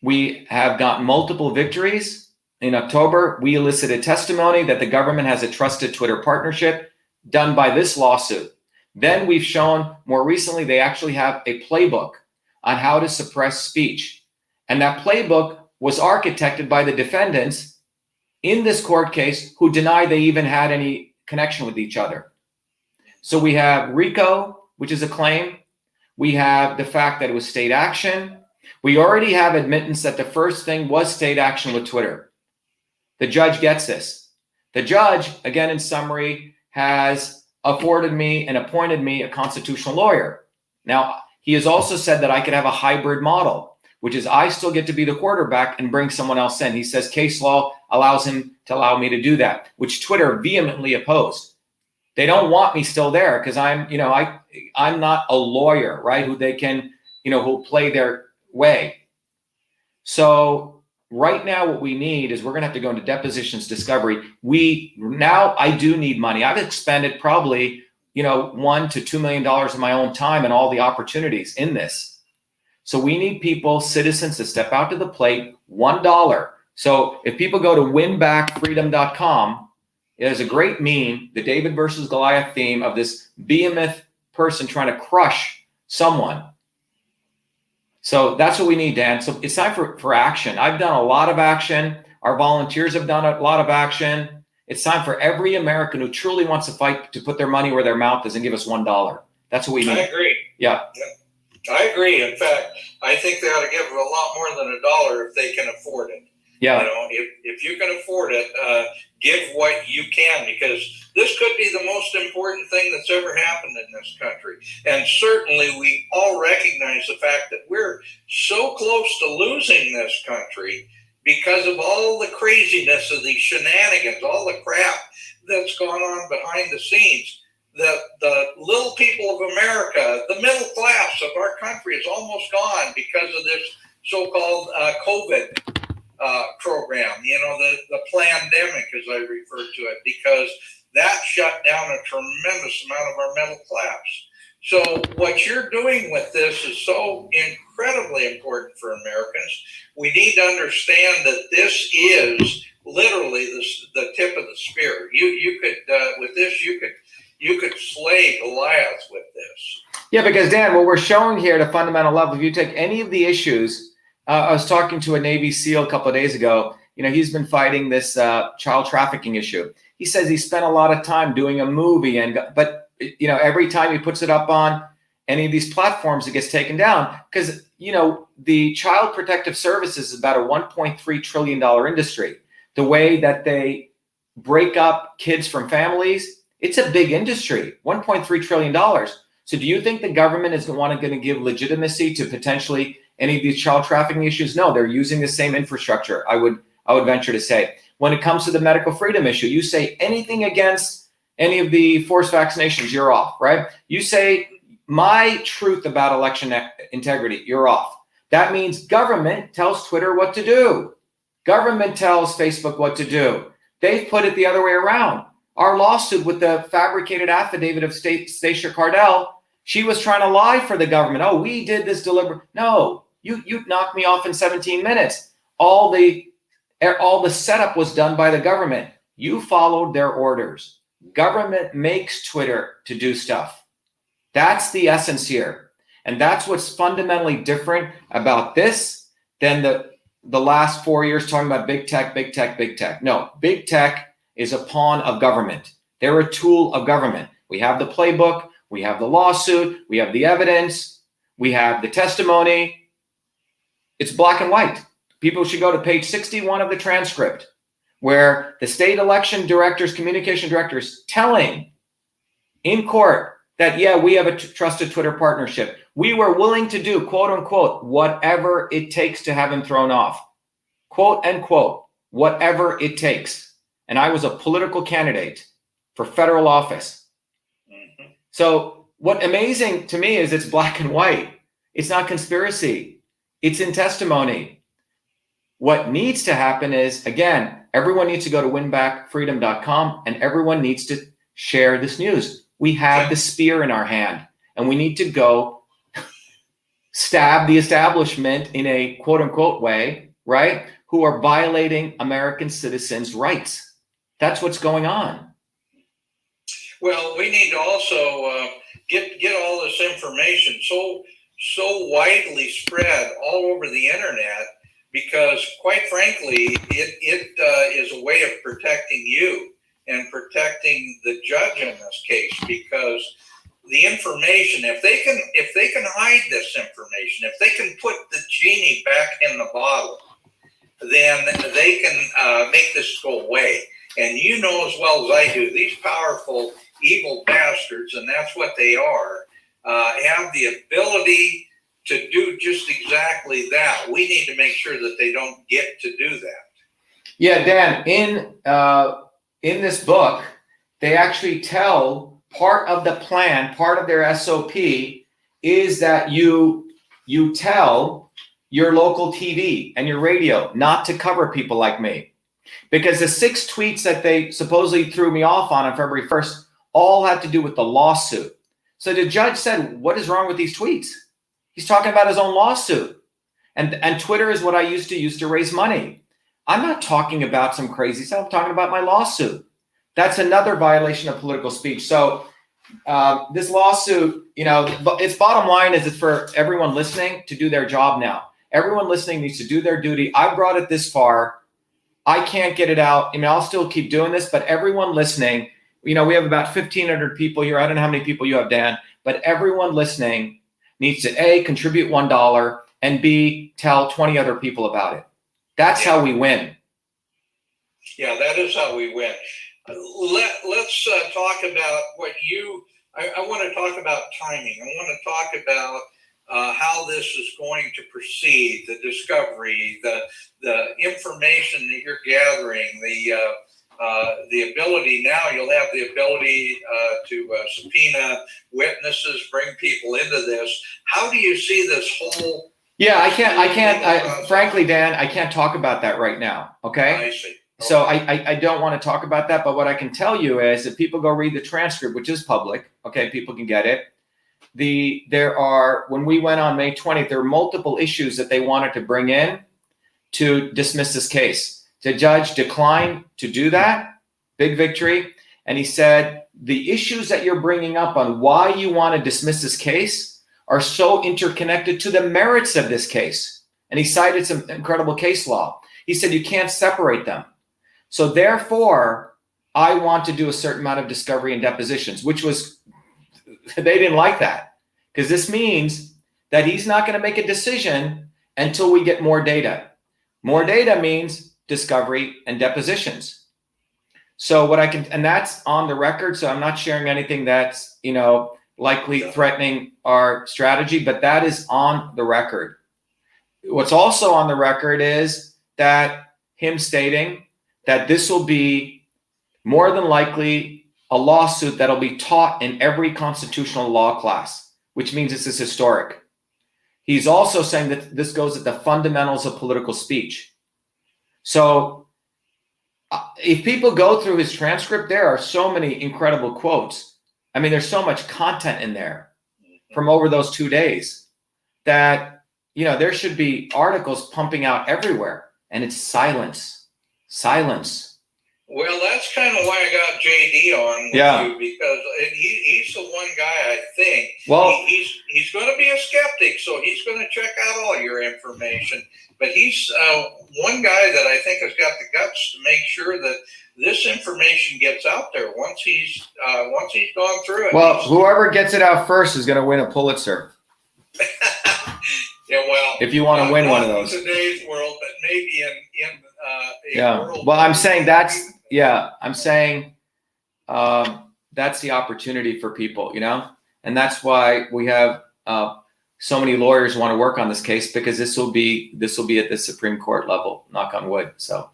We have gotten multiple victories. In October, we elicited testimony that the government has a trusted Twitter partnership done by this lawsuit. Then we've shown more recently they actually have a playbook on how to suppress speech. And that playbook was architected by the defendants in this court case who denied they even had any connection with each other. So we have RICO, which is a claim. We have the fact that it was state action. We already have admittance that the first thing was state action with Twitter. The judge gets this. The judge, again, in summary, has afforded me and appointed me a constitutional lawyer. Now, he has also said that I could have a hybrid model, which is I still get to be the quarterback and bring someone else in. He says case law allows him to allow me to do that, which Twitter vehemently opposed. They don't want me still there because I'm not a lawyer, right? Who they can, who'll play their way. So right now what we need is we're going to have to go into depositions, discovery. I do need money. I've expended probably, $1 to $2 million of my own time and all the opportunities in this. So we need people, citizens, to step out to the plate. $1. So if people go to winbackfreedom.com, there's a great meme, the David versus Goliath theme of this behemoth person trying to crush someone. So that's what we need, Dan. So it's time for action. I've done a lot of action. Our volunteers have done a lot of action. It's time for every American who truly wants to fight to put their money where their mouth is and give us $1. That's what we need. I agree. Yeah. I agree. In fact, I think they ought to give a lot more than $1 if they can afford it. Yeah. If you can afford it, give what you can, because this could be the most important thing that's ever happened in this country. And certainly we all recognize the fact that we're so close to losing this country because of all the craziness of these shenanigans, all the crap that's gone on behind the scenes. The little people of America, the middle class of our country is almost gone because of this so-called COVID program, the pandemic, as I refer to it, because that shut down a tremendous amount of our middle class. So what you're doing with this is so incredibly important for Americans. We need to understand that this is literally the tip of the spear. You could with this, you could slay Goliath with this. Yeah, because Dan, what we're showing here at a fundamental level, if you take any of the issues, I was talking to a Navy SEAL a couple of days ago. He's been fighting this child trafficking issue. He says he spent a lot of time doing a movie, but every time he puts it up on any of these platforms, it gets taken down because the Child Protective Services is about a $1.3 trillion industry. The way that they break up kids from families, it's a big industry, $1.3 trillion. So do you think the government is going to give legitimacy to potentially any of these child trafficking issues? No, they're using the same infrastructure, I would venture to say. When it comes to the medical freedom issue, you say anything against any of the forced vaccinations, you're off, right? You say my truth about election integrity, you're off. That means government tells Twitter what to do. Government tells Facebook what to do. They've put it the other way around. Our lawsuit with the fabricated affidavit of Stacia Cardell, she was trying to lie for the government. Oh, we did this deliberate. No, you knocked me off in 17 minutes. All the setup was done by the government. You followed their orders. Government makes Twitter to do stuff. That's the essence here. And that's what's fundamentally different about this than the last 4 years talking about big tech, big tech, big tech. No, big tech is a pawn of government. They're a tool of government. We have the playbook, we have the lawsuit, we have the evidence, we have the testimony. It's black and white. People should go to page 61 of the transcript, where the state election directors, communication directors, telling in court that, yeah, we have a trusted Twitter partnership. We were willing to do, quote unquote, whatever it takes to have him thrown off. Quote unquote, whatever it takes. And I was a political candidate for federal office. Mm-hmm. So what amazing to me is it's black and white. It's not conspiracy. It's in testimony. What needs to happen is, again, everyone needs to go to winbackfreedom.com and everyone needs to share this news. We have the spear in our hand and we need to go stab the establishment in a quote unquote way, right? Who are violating American citizens' rights. That's what's going on. Well, we need to also get all this information so widely spread all over the internet, because quite frankly, it is a way of protecting you and protecting the judge in this case, because the information, if they can hide this information, if they can put the genie back in the bottle, then they can make this go away. And you know as well as I do, these powerful, evil bastards, and that's what they are, have the ability to do just exactly that. We need to make sure that they don't get to do that. Yeah, Dan, in this book, they actually tell part of the plan, part of their SOP is that you tell your local TV and your radio not to cover people like me. Because the 6 tweets that they supposedly threw me off on February 1st all had to do with the lawsuit. So the judge said, what is wrong with these tweets? He's talking about his own lawsuit. And Twitter is what I used to raise money. I'm not talking about some crazy stuff. I'm talking about my lawsuit. That's another violation of political speech. So this lawsuit, its bottom line is it's for everyone listening to do their job now. Everyone listening needs to do their duty. I brought it this far. I can't get it out. I'll still keep doing this, but everyone listening, we have about 1,500 people here. I don't know how many people you have, Dan, but everyone listening needs to A, contribute $1, and B, tell 20 other people about it. That's how we win. Yeah, that is how we win. Let's talk about I want to talk about timing. I want to talk about how this is going to proceed, the discovery, the information that you're gathering, the ability now, you'll have the ability to subpoena witnesses, bring people into this. How do you see this whole? Yeah, I can't, frankly, Dan, I can't talk about that right now. Okay. I see. Okay. So I don't want to talk about that, but what I can tell you is if people go read the transcript, which is public, okay, people can get it. When we went on May 20th, there were multiple issues that they wanted to bring in to dismiss this case. The judge declined to do that, big victory. And he said, the issues that you're bringing up on why you want to dismiss this case are so interconnected to the merits of this case. And he cited some incredible case law. He said, you can't separate them. So therefore, I want to do a certain amount of discovery and depositions, which was, they didn't like that because this means that he's not going to make a decision until we get more data. More data means discovery and depositions. So and that's on the record. So I'm not sharing anything that's, likely threatening our strategy, but that is on the record. What's also on the record is that him stating that this will be more than likely a lawsuit that'll be taught in every constitutional law class, which means this is historic. He's also saying that this goes at the fundamentals of political speech. So if people go through his transcript, there are so many incredible quotes. There's so much content in there from over those 2 days that, there should be articles pumping out everywhere, and it's silence. Well, that's kind of why I got JD on with you, because he's the one guy I think. Well, he's going to be a skeptic, so he's going to check out all your information. But he's one guy that I think has got the guts to make sure that this information gets out there once he's gone through it. Well, whoever gets it out first is going to win a Pulitzer. Yeah, well, if you want to win one of those. In today's world, but maybe in a world. Well, I'm saying that's the opportunity for people, and that's why we have so many lawyers want to work on this case, because this will be at the Supreme Court level, knock on wood. So.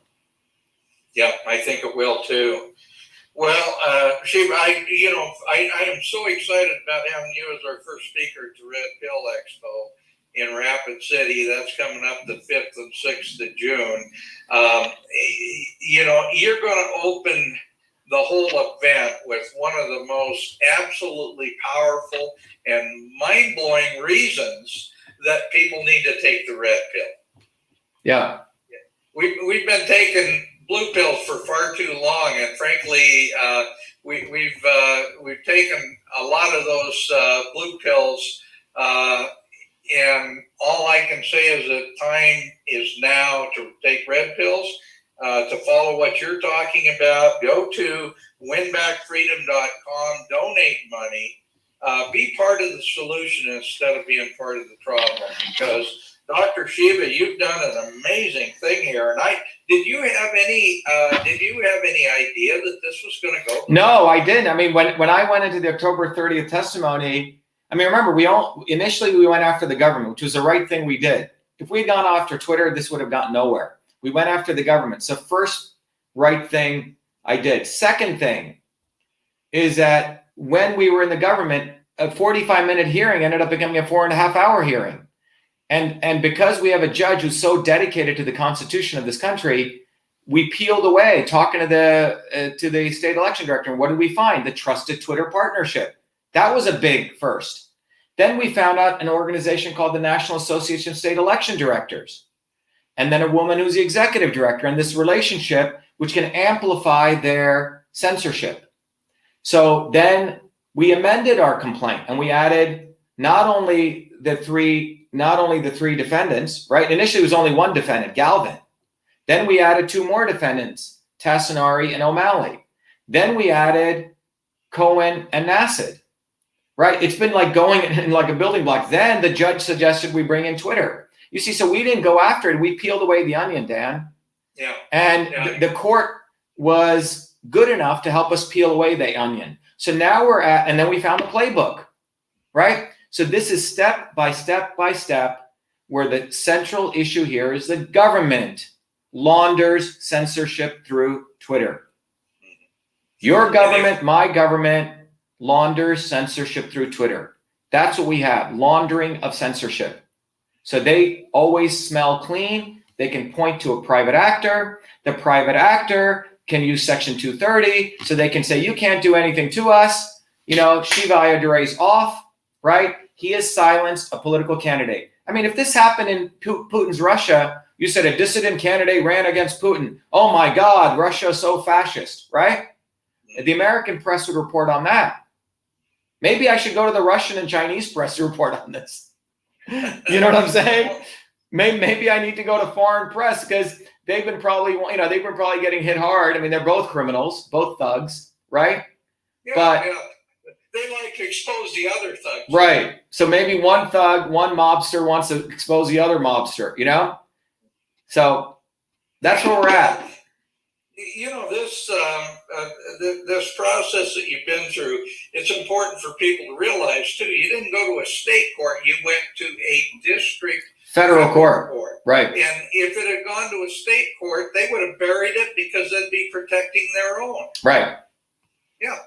Yeah, I think it will too. Well, Shiva, I am so excited about having you as our first speaker to Red Pill Expo in Rapid City. That's coming up the 5th and 6th of June. You're going to open the whole event with one of the most absolutely powerful and mind-blowing reasons that people need to take the red pill. Yeah. We've been taking blue pills for far too long, and frankly, we've taken a lot of those blue pills, and all I can say is that time is now to take red pills. To follow what you're talking about, go to winbackfreedom.com, donate money, be part of the solution instead of being part of the problem, because Dr. Shiva, you've done an amazing thing here. And did you have any idea that this was going to go? No, I didn't. I mean, when I went into the October 30th testimony, I mean, remember, initially we went after the government, which was the right thing we did. If we had gone after Twitter, this would have gotten nowhere. We went after the government. So first right thing I did. Second thing is that when we were in the government, a 45-minute hearing ended up becoming a 4.5-hour hearing. And because we have a judge who's so dedicated to the Constitution of this country, we peeled away talking to the state election director. And what did we find? The trusted Twitter partnership. That was a big first. Then we found out an organization called the National Association of State Election Directors. And then a woman who's the executive director, and this relationship, which can amplify their censorship. So then we amended our complaint and we added not only the three defendants, right? Initially, it was only one defendant, Galvin. Then we added 2 more defendants, Tassinari and O'Malley. Then we added Cohen and Nassad, right? It's been like going in like a building block. Then the judge suggested we bring in Twitter. You see, so we didn't go after it. We peeled away the onion, Dan. Yeah. And the court was good enough to help us peel away the onion. So now and then we found the playbook, right? So this is step by step by step, where the central issue here is the government launders censorship through Twitter. Your government, my government, launders censorship through Twitter. That's what we have, laundering of censorship. So they always smell clean. They can point to a private actor. The private actor can use Section 230, so they can say, you can't do anything to us. You know, Shiva Ayadurei's off, right? He has silenced a political candidate. I mean, if this happened in Putin's Russia, you said a dissident candidate ran against Putin. Oh my God, Russia is so fascist, right? The American press would report on that. Maybe I should go to the Russian and Chinese press to report on this. You know what I'm saying? Maybe I need to go to foreign press because they've been probably getting hit hard. I mean, they're both criminals, both thugs, right? Yeah, but yeah. They like to expose the other thugs. Right. So maybe one thug, one mobster wants to expose the other mobster, you know? So that's where we're at. You know, this process that you've been through, it's important for people to realize, too. You didn't go to a state court. You went to a district federal court. Right. And if it had gone to a state court, they would have buried it because they'd be protecting their own. Right. Yeah.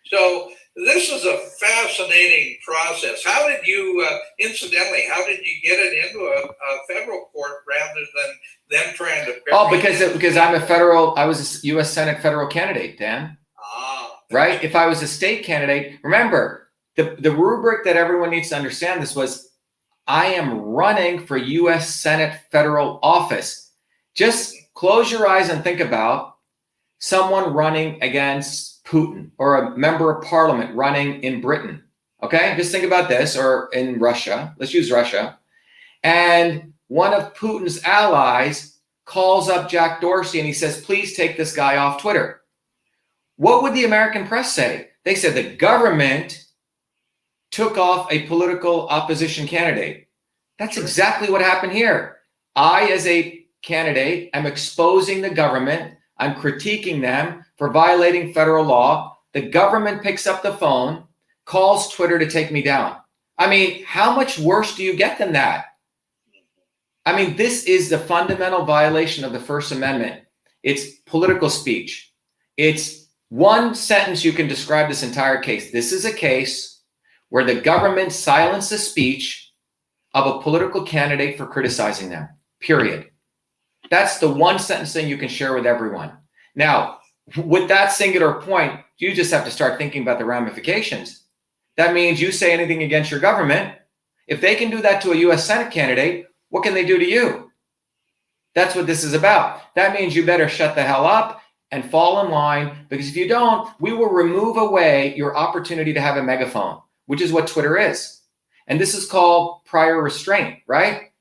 So this is a fascinating process. How did you, incidentally, how did you get it into a federal court rather than them trying to bury it? Because I was a U.S. Senate federal candidate, Dan. Right? If I was a state candidate, remember, the rubric that everyone needs to understand this was, I am running for U.S. Senate federal office. Just close your eyes and think about someone running against Putin or a member of parliament running in Britain. Okay, just think about this, or in Russia. Let's use Russia. And one of Putin's allies calls up Jack Dorsey and he says, please take this guy off Twitter. What would the American press say? They said the government took off a political opposition candidate. That's exactly what happened here. I, as a candidate, am exposing the government. I'm critiquing them for violating federal law. The government picks up the phone, calls Twitter to take me down. I mean, how much worse do you get than that? I mean, this is the fundamental violation of the First Amendment. It's political speech. It's one sentence you can describe this entire case. This is a case where the government silenced the speech of a political candidate for criticizing them, period. That's the one sentence thing you can share with everyone. Now, with that singular point, you just have to start thinking about the ramifications. That means you say anything against your government. If they can do that to a U.S. Senate candidate, what can they do to you? That's what this is about. That means you better shut the hell up and fall in line, because if you don't, we will remove away your opportunity to have a megaphone, which is what Twitter is. And this is called prior restraint, right?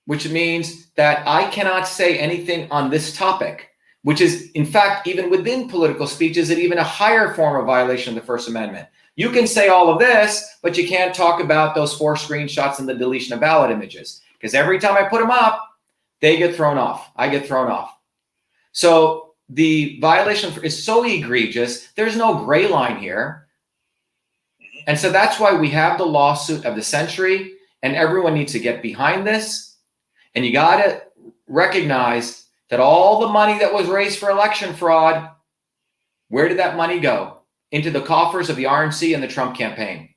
Which means that I cannot say anything on this topic, which is, in fact, even within political speech, is it even a higher form of violation of the First Amendment. You can say all of this, but you can't talk about those 4 screenshots and the deletion of ballot images, because every time I put them up, they get thrown off. I get thrown off. So the violation is so egregious. There's no gray line here. And so that's why we have the lawsuit of the century, and everyone needs to get behind this. And you got to recognize that all the money that was raised for election fraud, where did that money go? Into the coffers of the RNC and the Trump campaign.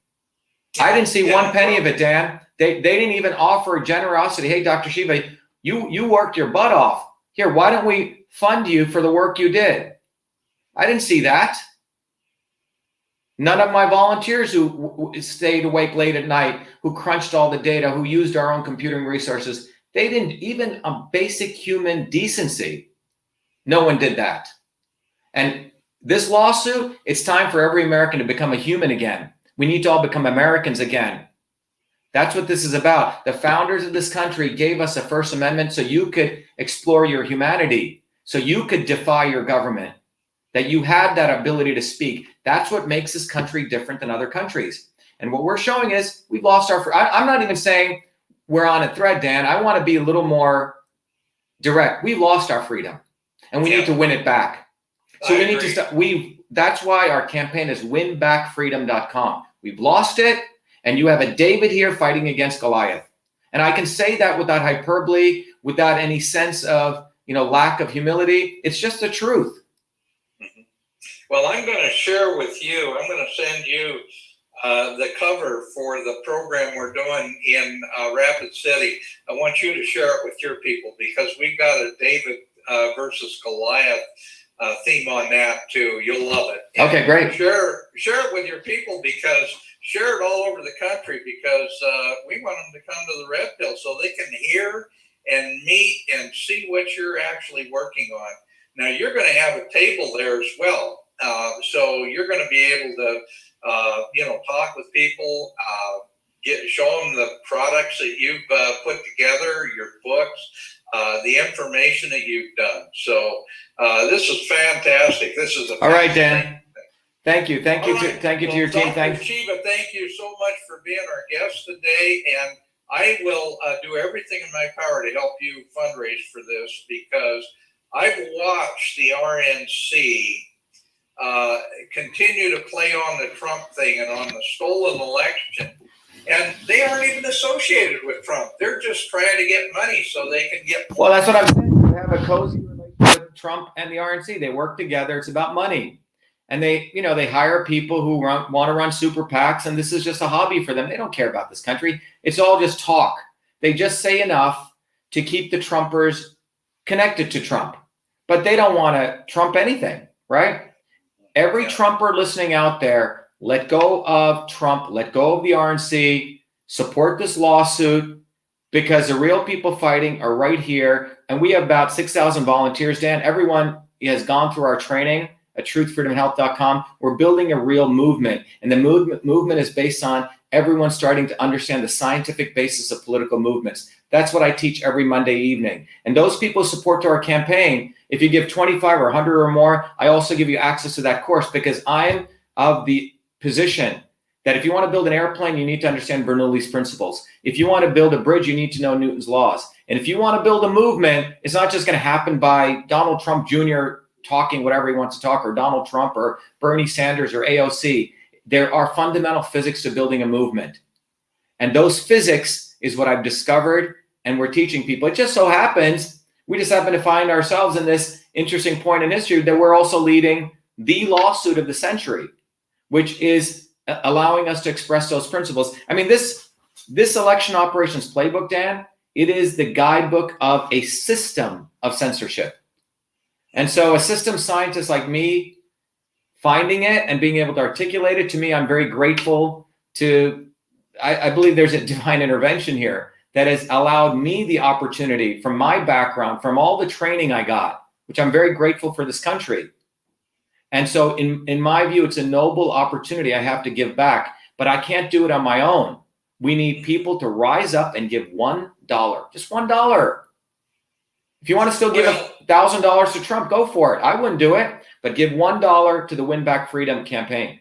I didn't see one penny of it, Dan. They didn't even offer generosity. Hey, Dr. Shiva, you worked your butt off. Here, why don't we fund you for the work you did? I didn't see that. None of my volunteers who stayed awake late at night, who crunched all the data, who used our own computing resources, they didn't even a basic human decency. No one did that. And this lawsuit, it's time for every American to become a human again. We need to all become Americans again. That's what this is about. The founders of this country gave us a First Amendment so you could explore your humanity, so you could defy your government, that you had that ability to speak. That's what makes this country different than other countries. And what we're showing is we've lost our, I'm not even saying we're on a thread, Dan. I want to be a little more direct. We've lost our freedom and we need to win it back. So we need to start, that's why our campaign is winbackfreedom.com. We've lost it. And you have a David here fighting against Goliath. And I can say that without hyperbole, without any sense of, lack of humility. It's just the truth. Well, I'm going to share with you, I'm going to send you the cover for the program we're doing in Rapid City. I want you to share it with your people because we've got a David versus Goliath theme on that too. You'll love it. And okay, great. Share it with your people share it all over the country because we want them to come to the Red Pill so they can hear and meet and see what you're actually working on. Now, you're going to have a table there as well. So you're going to be able to, talk with people, show them the products that you've put together, your books, the information that you've done. So this is fantastic. This is all right, Dan. Thank you. Thank you to your team. Dr. Shiva, thank you so much for being our guest today. And I will do everything in my power to help you fundraise for this because I've watched the RNC continue to play on the Trump thing and on the stolen election. And they aren't even associated with Trump. They're just trying to get money so they can get more. Well, that's what I'm saying. You have a cozy relationship with Trump and the RNC. They work together. It's about money. And they hire people who want to run super PACs, and this is just a hobby for them. They don't care about this country. It's all just talk. They just say enough to keep the Trumpers connected to Trump, but they don't want to Trump anything, right? Every Trumper listening out there, let go of Trump, let go of the RNC, support this lawsuit because the real people fighting are right here. And we have about 6,000 volunteers, Dan. Everyone has gone through our training at truthfreedomhealth.com. We're building a real movement. And the movement is based on everyone starting to understand the scientific basis of political movements. That's what I teach every Monday evening. And those people support to our campaign, if you give 25 or 100 or more, I also give you access to that course because I'm of the position that if you want to build an airplane, you need to understand Bernoulli's principles. If you want to build a bridge, you need to know Newton's laws. And if you want to build a movement, it's not just going to happen by Donald Trump Jr. talking whatever he wants to talk, or Donald Trump or Bernie Sanders or AOC. There are fundamental physics to building a movement. And those physics is what I've discovered and we're teaching people. It just so happens, we just happen to find ourselves in this interesting point in history that we're also leading the lawsuit of the century, which is allowing us to express those principles. I mean, this election operations playbook, Dan, it is the guidebook of a system of censorship. And so a systems scientist like me finding it and being able to articulate it, to me, I'm very grateful to, I believe there's a divine intervention here that has allowed me the opportunity from my background, from all the training I got, which I'm very grateful for this country. And so in my view, it's a noble opportunity I have to give back, but I can't do it on my own. We need people to rise up and give $1, just $1. If you want to still give $1,000 to Trump, go for it. I wouldn't do it, but give $1 to the Win Back Freedom campaign.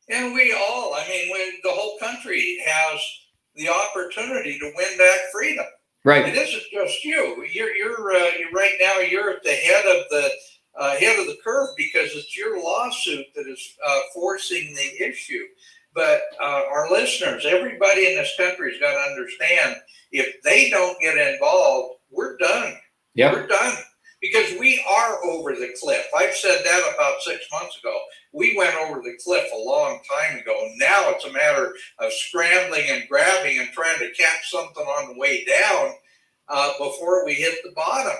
And the whole country has the opportunity to win back freedom. Right. It isn't just you. You're right now. You're at the head of the curve because it's your lawsuit that is forcing the issue. But our listeners, everybody in this country has got to understand: if they don't get involved, we're done. Yep. We're done. Because we are over the cliff. I've said that about 6 months ago. We went over the cliff a long time ago. Now it's a matter of scrambling and grabbing and trying to catch something on the way down before we hit the bottom.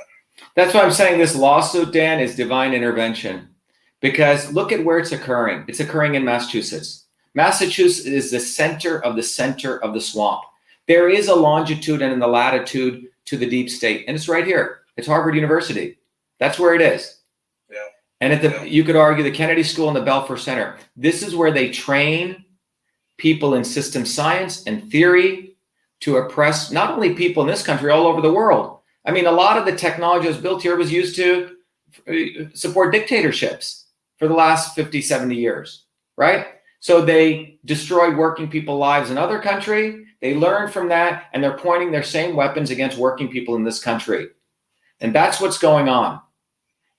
That's why I'm saying this lawsuit, Dan, is divine intervention. Because look at where it's occurring. It's occurring in Massachusetts. Massachusetts is the center of the swamp. There is a longitude and the latitude to the deep state, and it's right here. It's Harvard University. That's where it is. Yeah. And you could argue the Kennedy School and the Belfer Center. This is where they train people in system science and theory to oppress not only people in this country, all over the world. I mean, a lot of the technology that was built here was used to support dictatorships for the last 50, 70 years, right? So they destroyed working people's lives in other country. They learned from that, and they're pointing their same weapons against working people in this country. And that's what's going on.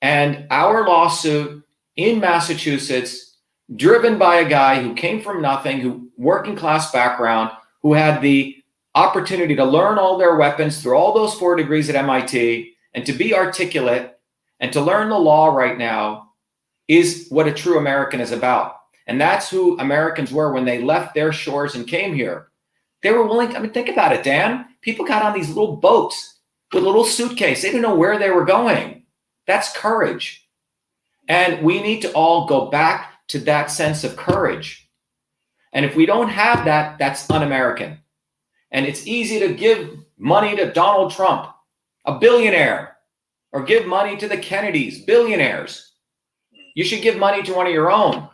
And our lawsuit in Massachusetts, driven by a guy who came from nothing, who working class background, who had the opportunity to learn all their weapons through all those 4 degrees at MIT, and to be articulate and to learn the law right now, is what a true American is about. And that's who Americans were when they left their shores and came here. They were willing, I mean, think about it, Dan. People got on these little boats with a little suitcase. They didn't know where they were going. That's courage. And we need to all go back to that sense of courage. And if we don't have that, that's un-American. And it's easy to give money to Donald Trump, a billionaire, or give money to the Kennedys, billionaires. You should give money to one of your own,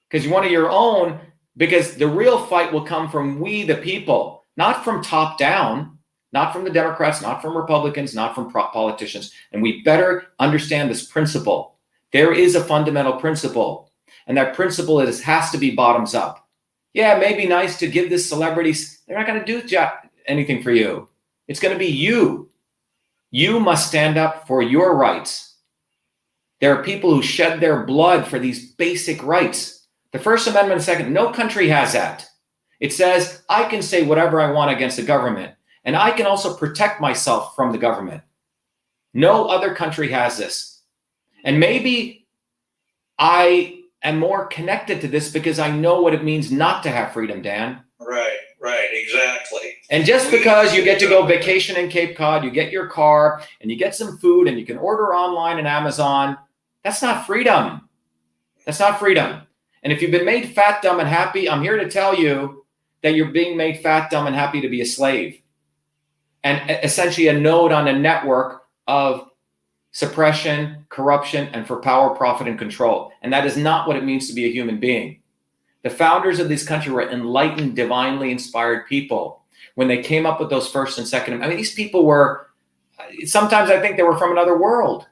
because one of your own, because the real fight will come from we, the people, not from top down. Not from the Democrats, not from Republicans, not from politicians. And we better understand this principle. There is a fundamental principle. And that principle has to be bottoms up. Yeah, it may be nice to give this celebrities. They're not going to do anything for you. It's going to be you. You must stand up for your rights. There are people who shed their blood for these basic rights. The First Amendment, second, no country has that. It says, I can say whatever I want against the government. And I can also protect myself from the government. No other country has this. And maybe I am more connected to this because I know what it means not to have freedom, Dan. Right, exactly. And just because you get to go vacation in Cape Cod, you get your car, and you get some food, and you can order online on Amazon, that's not freedom. That's not freedom. And if you've been made fat, dumb, and happy, I'm here to tell you that you're being made fat, dumb, and happy to be a slave. And essentially a node on a network of suppression, corruption, and for power, profit, and control. And that is not what it means to be a human being. The founders of this country were enlightened, divinely inspired people. When they came up with those First and Second, I mean, these people were, sometimes I think they were from another world.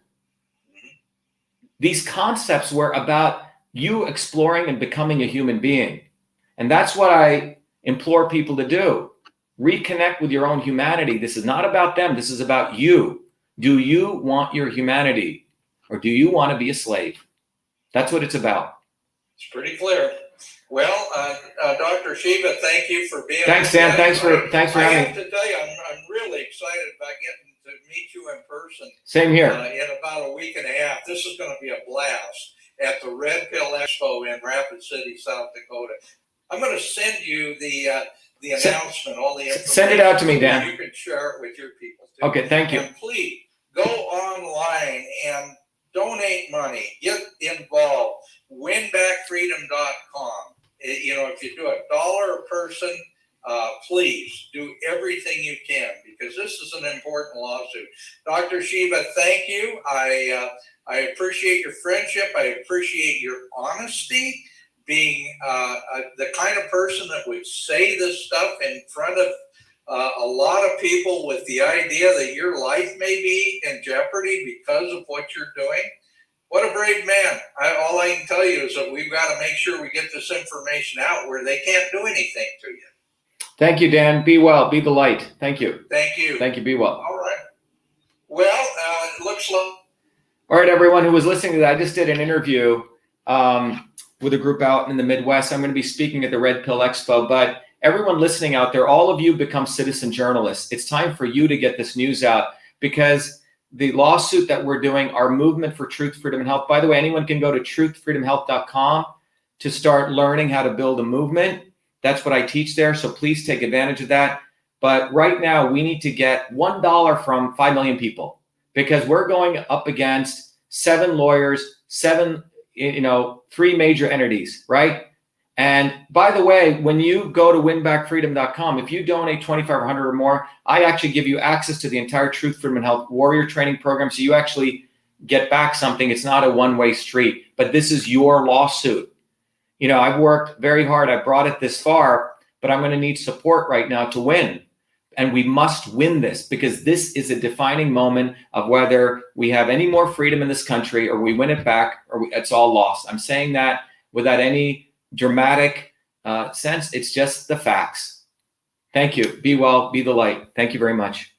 These concepts were about you exploring and becoming a human being. And that's what I implore people to do. Reconnect with your own humanity. This is not about them. This is about you. Do you want your humanity, or do you want to be a slave? That's what it's about. It's pretty clear. Well, Dr. Shiva, thank you for being. Thanks, Sam. Thanks for having me. I have to tell you, I'm really excited about getting to meet you in person. Same here. In about a week and a half. This is going to be a blast at the Red Pill Expo in Rapid City, South Dakota. I'm going to send you the announcement, all the information. Send it out to me, Dan. You can share it with your people too. Okay, thank you. And please go online and donate money. Get involved. Winbackfreedom.com. If you do $1 a person, please do everything you can, because this is an important lawsuit. Dr. Shiva, thank you. I appreciate your friendship. I appreciate your honesty. Being the kind of person that would say this stuff in front of a lot of people with the idea that your life may be in jeopardy because of what you're doing. What a brave man. All I can tell you is that we've got to make sure we get this information out where they can't do anything to you. Thank you, Dan. Be well. Be the light. Thank you. Thank you. Thank you. Be well. All right. Well, it looks like. All right, everyone who was listening to that, I just did an interview with a group out in the Midwest. I'm going to be speaking at the Red Pill Expo, but everyone listening out there, all of you become citizen journalists. It's time for you to get this news out, because the lawsuit that we're doing, our movement for truth, freedom, and health. By the way, anyone can go to truthfreedomhealth.com to start learning how to build a movement. That's what I teach there. So please take advantage of that. But right now we need to get $1 from 5 million people, because we're going up against 7 lawyers, 3 major entities, right? And by the way, when you go to winbackfreedom.com, if you donate $2,500 or more, I actually give you access to the entire Truth, Freedom, and Health Warrior Training Program. So you actually get back something. It's not a one-way street, but this is your lawsuit. You know, I've worked very hard. I brought it this far, but I'm going to need support right now to win. And we must win this, because this is a defining moment of whether we have any more freedom in this country, or we win it back, or it's all lost. I'm saying that without any dramatic sense. It's just the facts. Thank you. Be well, be the light. Thank you very much.